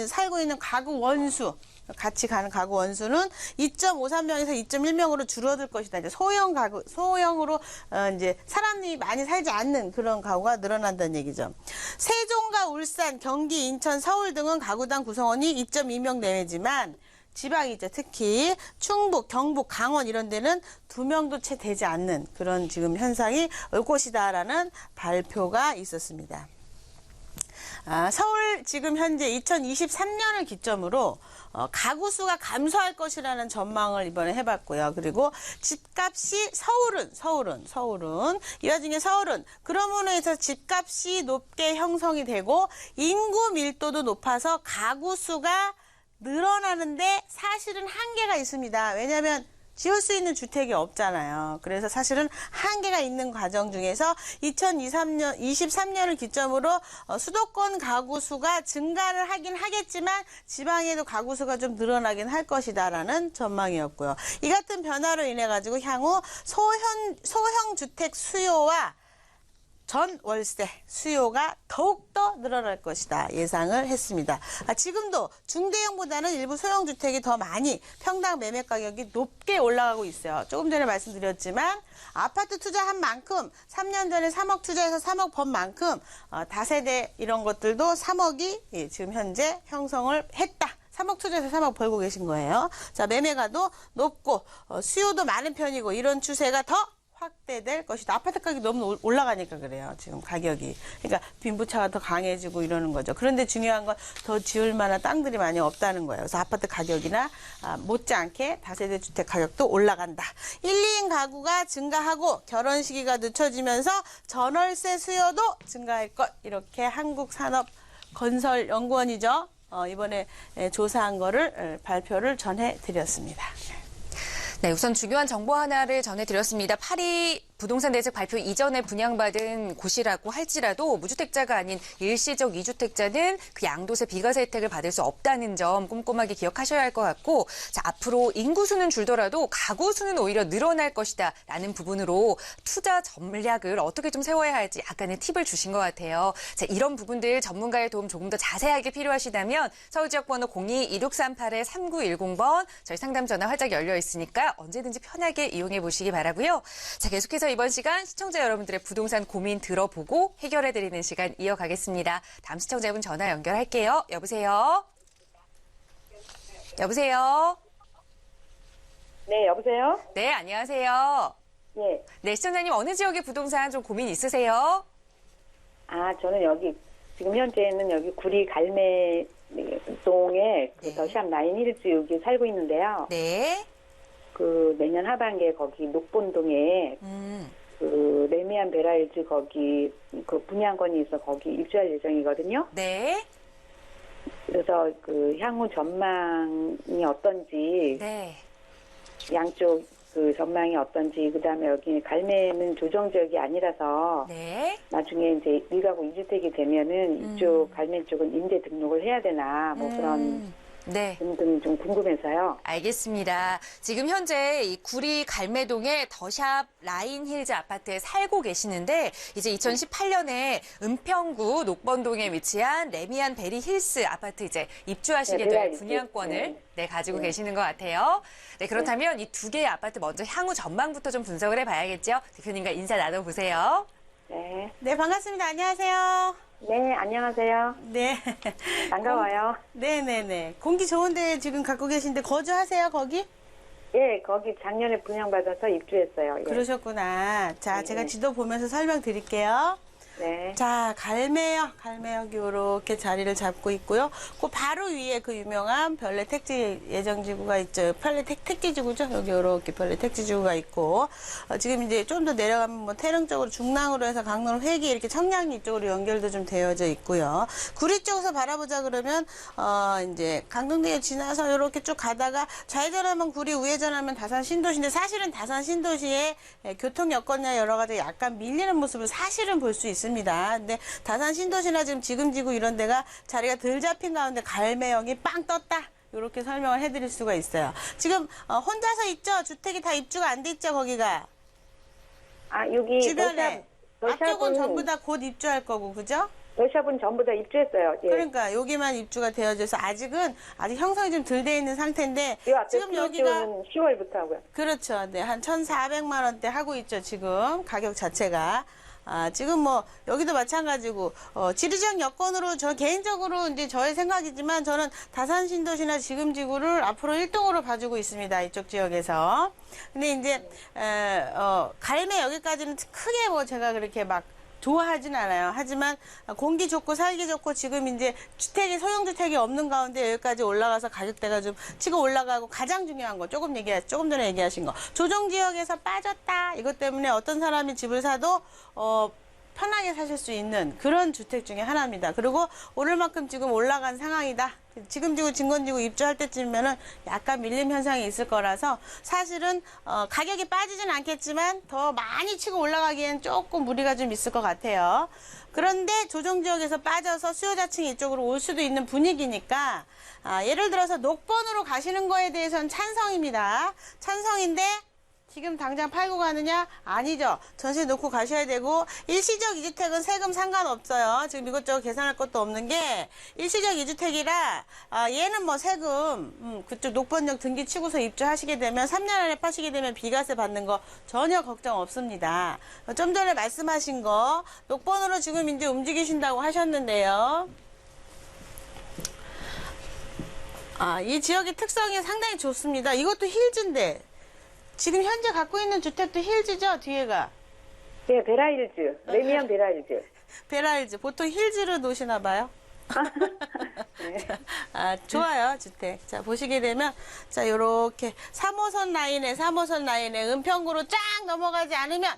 살고 있는 가구 원수, 같이 가는 가구 원수는 2.53명에서 2.1명으로 줄어들 것이다. 이제 소형 가구, 소형으로 이제 사람이 많이 살지 않는 그런 가구가 늘어난다는 얘기죠. 세종과 울산, 경기, 인천, 서울 등은 가구당 구성원이 2.2명 내외지만 지방이죠. 특히 충북, 경북, 강원 이런 데는 2명도 채 되지 않는 그런 지금 현상이 올 것이다라는 발표가 있었습니다. 서울 지금 현재 2023년을 기점으로 가구 수가 감소할 것이라는 전망을 이번에 해봤고요. 그리고 집값이 서울은 이 와중에 서울은 그러므로 해서 집값이 높게 형성이 되고 인구 밀도도 높아서 가구 수가 늘어나는데 사실은 한계가 있습니다. 왜냐하면 지을 수 있는 주택이 없잖아요. 그래서 사실은 한계가 있는 과정 중에서 2023년을 기점으로 수도권 가구 수가 증가를 하긴 하겠지만 지방에도 가구 수가 좀 늘어나긴 할 것이다라는 전망이었고요. 이 같은 변화로 인해 가지고 향후 소형 주택 수요와 전월세 수요가 더욱더 늘어날 것이다 예상을 했습니다. 지금도 중대형보다는 일부 소형주택이 더 많이 평당 매매 가격이 높게 올라가고 있어요. 조금 전에 말씀드렸지만 아파트 투자한 만큼 3년 전에 3억 투자해서 3억 번 만큼 다세대 이런 것들도 3억이 지금 현재 형성을 했다. 3억 투자해서 3억 벌고 계신 거예요. 자, 매매가도 높고 수요도 많은 편이고 이런 추세가 더 확대될 것이다. 아파트 가격이 너무 올라가니까 그래요. 지금 가격이. 그러니까 빈부차가 더 강해지고 이러는 거죠. 그런데 중요한 건 더 지을 만한 땅들이 많이 없다는 거예요. 그래서 아파트 가격이나 못지않게 다세대 주택 가격도 올라간다. 1, 2인 가구가 증가하고 결혼 시기가 늦춰지면서 전월세 수요도 증가할 것. 이렇게 한국산업건설연구원이죠. 이번에 조사한 거를 발표를 전해드렸습니다. 네, 우선 중요한 정보 하나를 전해드렸습니다. 파리 부동산 대책 발표 이전에 분양받은 곳이라고 할지라도 무주택자가 아닌 일시적 이주택자는 그 양도세 비과세 혜택을 받을 수 없다는 점 꼼꼼하게 기억하셔야 할 것 같고, 자, 앞으로 인구수는 줄더라도 가구 수는 오히려 늘어날 것이다라는 부분으로 투자 전략을 어떻게 좀 세워야 할지 약간의 팁을 주신 것 같아요. 자, 이런 부분들 전문가의 도움 조금 더 자세하게 필요하시다면 서울지역번호 02-2638-3910번 저희 상담 전화 활짝 열려 있으니까 언제든지 편하게 이용해 보시기 바라고요. 자, 계속해서 이번 시간 시청자 여러분들의 부동산 고민 들어보고 해결해드리는 시간 이어가겠습니다. 다음 시청자분 전화 연결할게요. 여보세요? 여보세요? 네, 여보세요? 네, 안녕하세요. 예. 네, 시청자님 어느 지역의 부동산 좀 고민 있으세요? 아, 저는 여기, 지금 현재는 여기 구리 갈매동에 그 네. 더샵 라인 힐즈 여기 살고 있는데요. 네. 그 내년 하반기에 거기 녹본동에 그 레미안 베라힐즈 거기 그 분양권이 있어 거기 입주할 예정이거든요. 네. 그래서 그 향후 전망이 어떤지 네. 양쪽 그 전망이 어떤지 그다음에 여기 갈매는 조정 지역이 아니라서 네. 나중에 이제 1가구 2주택이 되면은 이쪽 갈매 쪽은 임대 등록을 해야 되나 뭐 그런 네. 등등 좀 궁금해서요. 알겠습니다. 지금 현재 이 구리 갈매동의 더샵 라인 힐즈 아파트에 살고 계시는데 이제 2018년에 은평구 녹번동에 위치한 레미안 베리 힐스 아파트 이제 입주하시게 네, 될 베라힐즈. 분양권을 네. 네, 가지고 계시는 것 같아요. 네, 그렇다면 이 두 개의 아파트 먼저 향후 전망부터 좀 분석을 해봐야겠죠. 대표님과 인사 나눠보세요. 네. 네, 반갑습니다. 안녕하세요. 네, 안녕하세요. 네. 반가워요. 네네네. 공기 좋은데 지금 갖고 계신데 거주하세요, 거기? 예, 거기 작년에 분양받아서 입주했어요. 예. 그러셨구나. 자, 네. 제가 지도 보면서 설명드릴게요. 네. 자, 갈매역이 이렇게 자리를 잡고 있고요. 그 바로 위에 그 유명한 별내 택지 예정지구가 있죠. 별내 택지지구죠. 여기 이렇게 별내 택지지구가 있고, 지금 이제 좀 더 내려가면 뭐 태릉 쪽으로 중랑으로 해서 강릉 회기 이렇게 청량리 쪽으로 연결도 좀 되어져 있고요. 구리 쪽에서 바라보자 그러면 이제 강동대에 지나서 이렇게 쭉 가다가 좌회전하면 구리, 우회전하면 다산 신도시인데 사실은 다산 신도시의 교통 여건이나 여러 가지 약간 밀리는 모습을 사실은 볼 수 있습니다. 근데 다산 신도시나 지금 지구 이런 데가 자리가 덜 잡힌 가운데 갈매역이 빵 떴다. 이렇게 설명을 해드릴 수가 있어요. 지금 혼자서 있죠? 주택이 다 입주가 안 돼 있죠? 거기가 아, 여기 주변에 앞쪽은 전부 더샵은 다 곧 입주할 거고, 그죠? 더샵은 전부 다 입주했어요. 예. 그러니까 여기만 입주가 되어져서 아직 형성이 좀 덜 돼 있는 상태인데 이 앞에 지금 여기가 10월부터 하고요. 그렇죠. 네, 한 1,400만 원대 하고 있죠, 지금. 가격 자체가. 지금 뭐, 여기도 마찬가지고, 지리적 여건으로 저 개인적으로 이제 저의 생각이지만 저는 다산 신도시나 지금 지구를 앞으로 1등으로 봐주고 있습니다. 이쪽 지역에서. 근데 이제, 갈매 여기까지는 크게 뭐 제가 그렇게 막 좋아하진 않아요. 하지만 공기 좋고 살기 좋고 지금 이제 소형주택이 없는 가운데 여기까지 올라가서 가격대가 좀 치고 올라가고 가장 중요한 거 조금 전에 얘기하신 거. 조정지역에서 빠졌다. 이것 때문에 어떤 사람이 집을 사도, 편하게 사실 수 있는 그런 주택 중에 하나입니다. 그리고 오를 만큼 지금 올라간 상황이다. 지금 지구 진건지구 입주할 때쯤이면은 약간 밀림 현상이 있을 거라서 사실은 가격이 빠지진 않겠지만 더 많이 치고 올라가기엔 조금 무리가 좀 있을 것 같아요. 그런데 조정지역에서 빠져서 수요자층이 이쪽으로 올 수도 있는 분위기니까 예를 들어서 녹번으로 가시는 거에 대해서는 찬성입니다. 찬성인데 지금 당장 팔고 가느냐? 아니죠. 전세 놓고 가셔야 되고 일시적 2주택은 세금 상관없어요. 지금 이것저것 계산할 것도 없는 게 일시적 2주택이라 얘는 뭐 세금 그쪽 녹번역 등기 치고서 입주하시게 되면 3년 안에 파시게 되면 비과세 받는 거 전혀 걱정 없습니다. 좀 전에 말씀하신 거 녹번으로 지금 이제 움직이신다고 하셨는데요. 이 지역의 특성이 상당히 좋습니다. 이것도 힐즈인데 지금 현재 갖고 있는 주택도 힐즈죠, 뒤에가? 네, 베라힐즈. 레미안 베라힐즈. 베라힐즈. 보통 힐즈를 놓으시나 봐요? 네. 아, 좋아요, 주택. 자, 보시게 되면, 자, 요렇게 3호선 라인에 은평구로 쫙 넘어가지 않으면,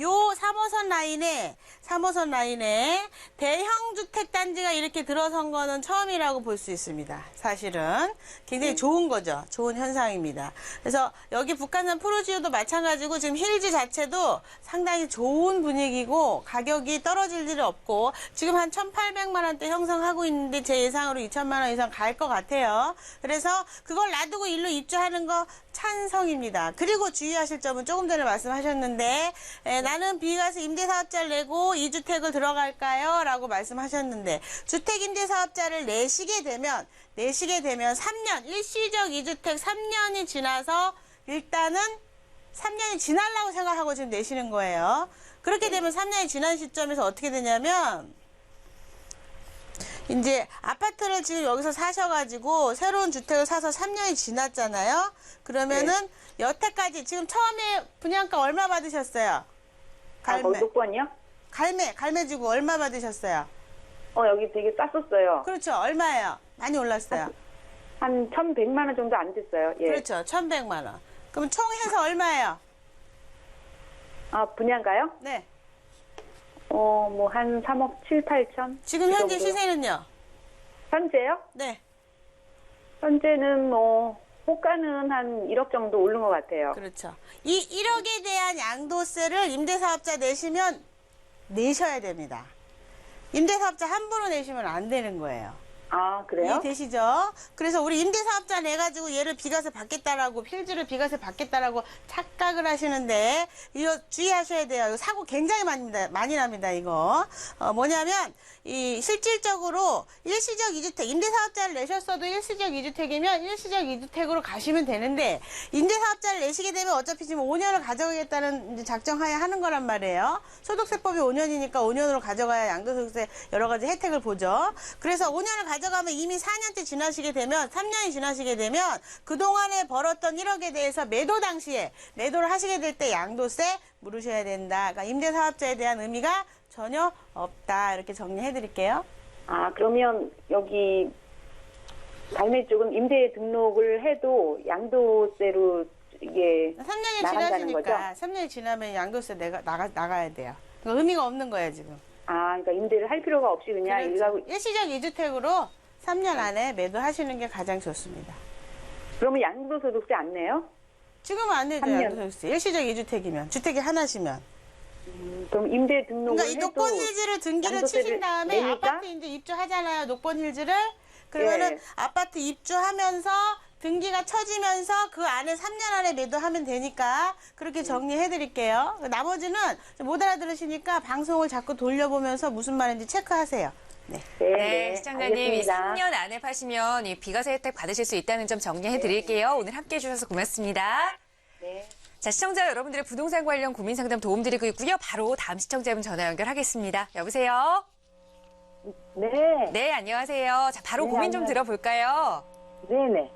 요 3호선 라인에 대형 주택 단지가 이렇게 들어선 거는 처음이라고 볼 수 있습니다. 사실은. 굉장히 좋은 거죠. 좋은 현상입니다. 그래서 여기 북한산 푸르지오도 마찬가지고 지금 힐즈 자체도 상당히 좋은 분위기고 가격이 떨어질 일이 없고 지금 한 1,800만 원대 형성하고 있는데 제 예상으로 2,000만 원 이상 갈 것 같아요. 그래서 그걸 놔두고 일로 입주하는 거 찬성입니다. 그리고 주의하실 점은 조금 전에 말씀하셨는데 나는 비과세 임대사업자를 내고 2주택을 들어갈까요? 라고 말씀하셨는데 주택임대사업자를 내시게 되면 3년 일시적 2주택 3년이 지나서 일단은 3년이 지나려고 생각하고 지금 내시는 거예요. 그렇게 되면 3년이 지난 시점에서 어떻게 되냐면 이제 아파트를 지금 여기서 사셔가지고 새로운 주택을 사서 3년이 지났잖아요. 그러면은 여태까지 지금 처음에 분양가 얼마 받으셨어요? 갈매. 녹번이요? 갈매 주고 얼마 받으셨어요? 여기 되게 쌌었어요. 그렇죠. 얼마예요? 많이 올랐어요. 한 1,100만 원 정도 안 됐어요. 예. 그렇죠. 1,100만 원. 그럼 총 해서 얼마예요? 아, 분양가요? 네. 뭐 한 3억 7, 8천. 지금 그 현재 정도요. 시세는요? 현재요? 네. 현재는 호가는 한 1억 정도 오른 것 같아요. 그렇죠. 이 1억에 대한 양도세를 임대사업자 내셔야 됩니다. 임대사업자 함부로 내시면 안 되는 거예요. 아, 그래요? 이해되시죠? 그래서 우리 임대사업자 내가지고 얘를 비과세 받겠다라고, 필지를 비과세 받겠다라고 착각을 하시는데, 이거 주의하셔야 돼요. 이거 사고 굉장히 많이 납니다, 이거. 뭐냐면, 실질적으로 일시적 2주택, 임대사업자를 내셨어도 일시적 2주택이면 일시적 2주택으로 가시면 되는데, 임대사업자를 내시게 되면 어차피 지금 5년을 가져가겠다는 이제 작정하에 하는 거란 말이에요. 소득세법이 5년이니까 5년으로 가져가야 양도소득세 여러 가지 혜택을 보죠. 그래서 5년을 가져가면 이미 4년째 지나시게 되면 3년이 지나시게 되면 그동안에 벌었던 1억에 대해서 매도 당시에 매도를 하시게 될 때 양도세 물으셔야 된다. 그러니까 임대사업자에 대한 의미가 전혀 없다. 이렇게 정리해 드릴게요. 아, 그러면 여기 갈매 쪽은 임대 등록을 해도 양도세로 이게 3년이 나간다는 지나시니까 3년이 지나면 양도세 나가야 돼요. 그러니까 의미가 없는 거예요, 지금. 아, 그러니까 임대를 할 필요가 없이 그냥 그렇죠. 일가구. 일시적 2주택으로 3년 안에 매도하시는 게 가장 좋습니다. 그러면 양도소득세 안 내요? 지금 안 내죠, 3년. 양도소득세. 일시적 2주택이면. 주택이 하나시면. 그럼 임대 등록을 그러니까 이 해도 녹번 힐즈를 등기를 양도세를 치신 다음에 내니까? 아파트 이제 입주하잖아요. 녹번 힐즈를. 그러면은 예. 아파트 입주하면서 등기가 쳐지면서 그 안에 3년 안에 매도하면 되니까 그렇게 정리해 드릴게요. 나머지는 못 알아들으시니까 방송을 자꾸 돌려보면서 무슨 말인지 체크하세요. 네. 네, 시청자님, 이 알겠습니다. 3년 안에 파시면 이 비과세 혜택 받으실 수 있다는 점 정리해 드릴게요. 오늘 함께 해주셔서 고맙습니다. 네. 자, 시청자 여러분들의 부동산 관련 고민 상담 도움드리고 있고요. 바로 다음 시청자분 전화 연결하겠습니다. 여보세요? 네, 네, 안녕하세요. 자, 바로 네, 고민 좀 들어볼까요? 네네.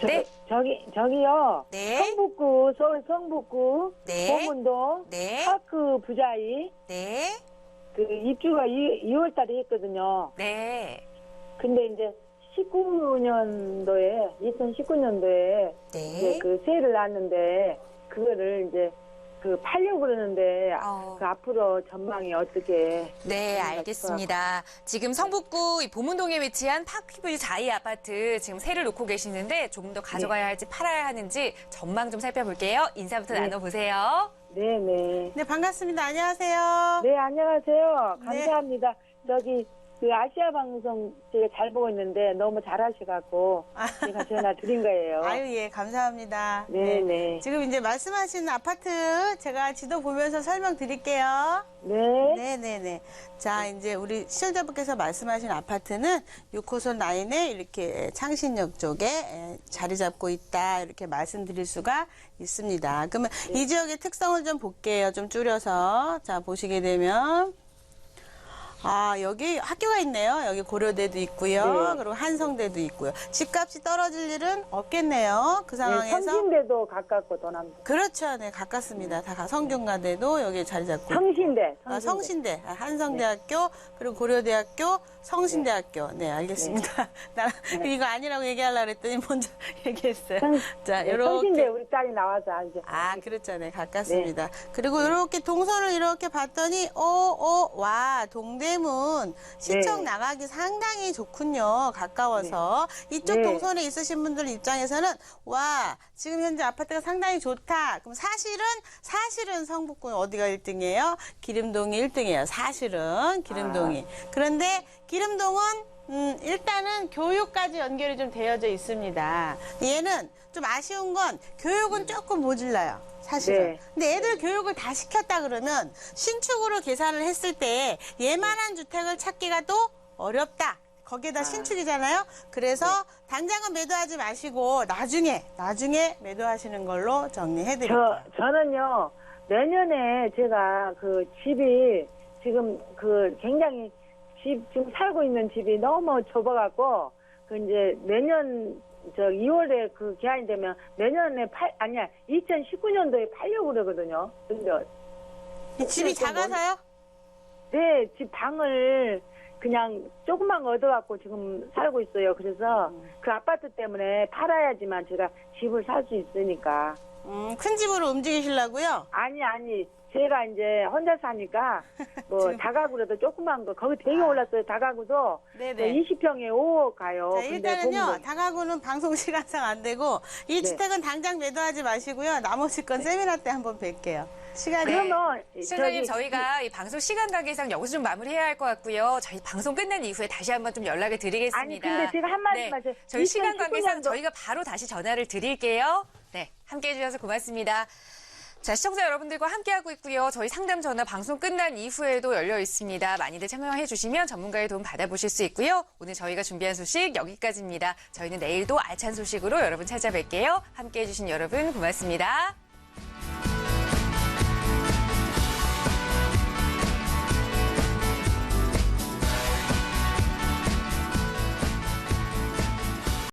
네. 저기요. 네. 성북구, 서울 성북구, 네. 보문동, 네. 파크 부자이, 네. 그 입주가 2월 달에 했거든요. 네. 근데 이제 2019년도에 네. 이제 그 세일을 놨는데, 그거를 이제 그 팔려고 그러는데, 그 앞으로 전망이 어떻게. 네, 알겠습니다. 지금 성북구 이 보문동에 위치한 파크뷰 4이 아파트 지금 세를 놓고 계시는데 조금 더 가져가야 할지 팔아야 하는지 전망 좀 살펴볼게요. 인사부터 나눠보세요. 네네. 네, 반갑습니다. 안녕하세요. 네, 안녕하세요. 네. 감사합니다. 저기, 그 아시아 방송 제가 잘 보고 있는데 너무 잘하셔갖고 제가 전화 드린 거예요. 아유, 예, 감사합니다. 네네. 지금 이제 말씀하신 아파트 제가 지도 보면서 설명드릴게요. 네. 네네네. 자, 이제 우리 시청자분께서 말씀하신 아파트는 6호선 라인에 이렇게 창신역 쪽에 자리 잡고 있다. 이렇게 말씀드릴 수가 있습니다. 그러면 이 지역의 특성을 좀 볼게요. 좀 줄여서. 자, 보시게 되면. 여기 학교가 있네요. 여기 고려대도 있고요. 네. 그리고 한성대도 있고요. 집값이 떨어질 일은 없겠네요. 그 네, 상황에서. 성신대도 가깝고 도남대. 그렇죠. 네, 가깝습니다. 다 성균관대도 여기 자리 잡고. 성신대. 성신대, 한성대학교, 그리고 고려대학교, 성신대학교. 네, 알겠습니다. 나 이거 아니라고 얘기하려고 그랬더니 먼저 얘기했어요. 자, 네, 요렇게. 성신대 우리 딸이 나와서 알죠. 그렇잖아요. 가깝습니다. 그리고 이렇게 동선을 이렇게 봤더니, 와, 동대문 시청 네. 나가기 상당히 좋군요. 가까워서. 이쪽 네. 동선에 있으신 분들 입장에서는, 와, 지금 현재 아파트가 상당히 좋다. 그럼 사실은 성북군 어디가 1등이에요? 기름동이 1등이에요. 사실은 기름동이. 그런데 기름동은 일단은 교육까지 연결이 좀 되어져 있습니다. 얘는 좀 아쉬운 건 교육은 조금 모질라요. 사실은. 네. 근데 애들 교육을 다 시켰다 그러면 신축으로 계산을 했을 때 얘만한 주택을 찾기가 또 어렵다. 거기에다 신축이잖아요. 그래서 당장은 매도하지 마시고 나중에 매도하시는 걸로 정리해드릴게요. 저는요, 내년에 제가 그 집이 지금 그 굉장히 지금 살고 있는 집이 너무 좁아갖고, 그 이제 내년 2월에 그 기한이 되면 내년에 2019년도에 팔려고 그러거든요. 근데 이 집이 작아서요? 네, 집 방을 그냥 조금만 거 얻어갖고 지금 살고 있어요. 그래서 그 아파트 때문에 팔아야지만 제가 집을 살 수 있으니까. 큰 집으로 움직이시려고요? 아니, 제가 이제 혼자 사니까 뭐 다가구라도 조그만 거, 거기 되게 올랐어요. 다가구도 네네. 20평에 5억 가요. 자, 근데 일단은요, 보면 다가구는 방송 시간상 안 되고, 이 네. 주택은 당장 매도하지 마시고요. 나머지 건 세미나 때 한번 뵐게요. 시간이. 그러면 시청자님, 저희가 이 방송 시간 관계상 여기서 좀 마무리해야 할 것 같고요. 저희 방송 끝난 이후에 다시 한번 좀 연락을 드리겠습니다. 아니, 근데 제가 한 말씀 하세요. 저희 시간 관계상 2019년도 저희가 바로 다시 전화를 드릴게요. 네, 함께 해주셔서 고맙습니다. 자, 시청자 여러분들과 함께하고 있고요. 저희 상담 전화 방송 끝난 이후에도 열려 있습니다. 많이들 참여해 주시면 전문가의 도움 받아보실 수 있고요. 오늘 저희가 준비한 소식 여기까지입니다. 저희는 내일도 알찬 소식으로 여러분 찾아뵐게요. 함께해 주신 여러분 고맙습니다.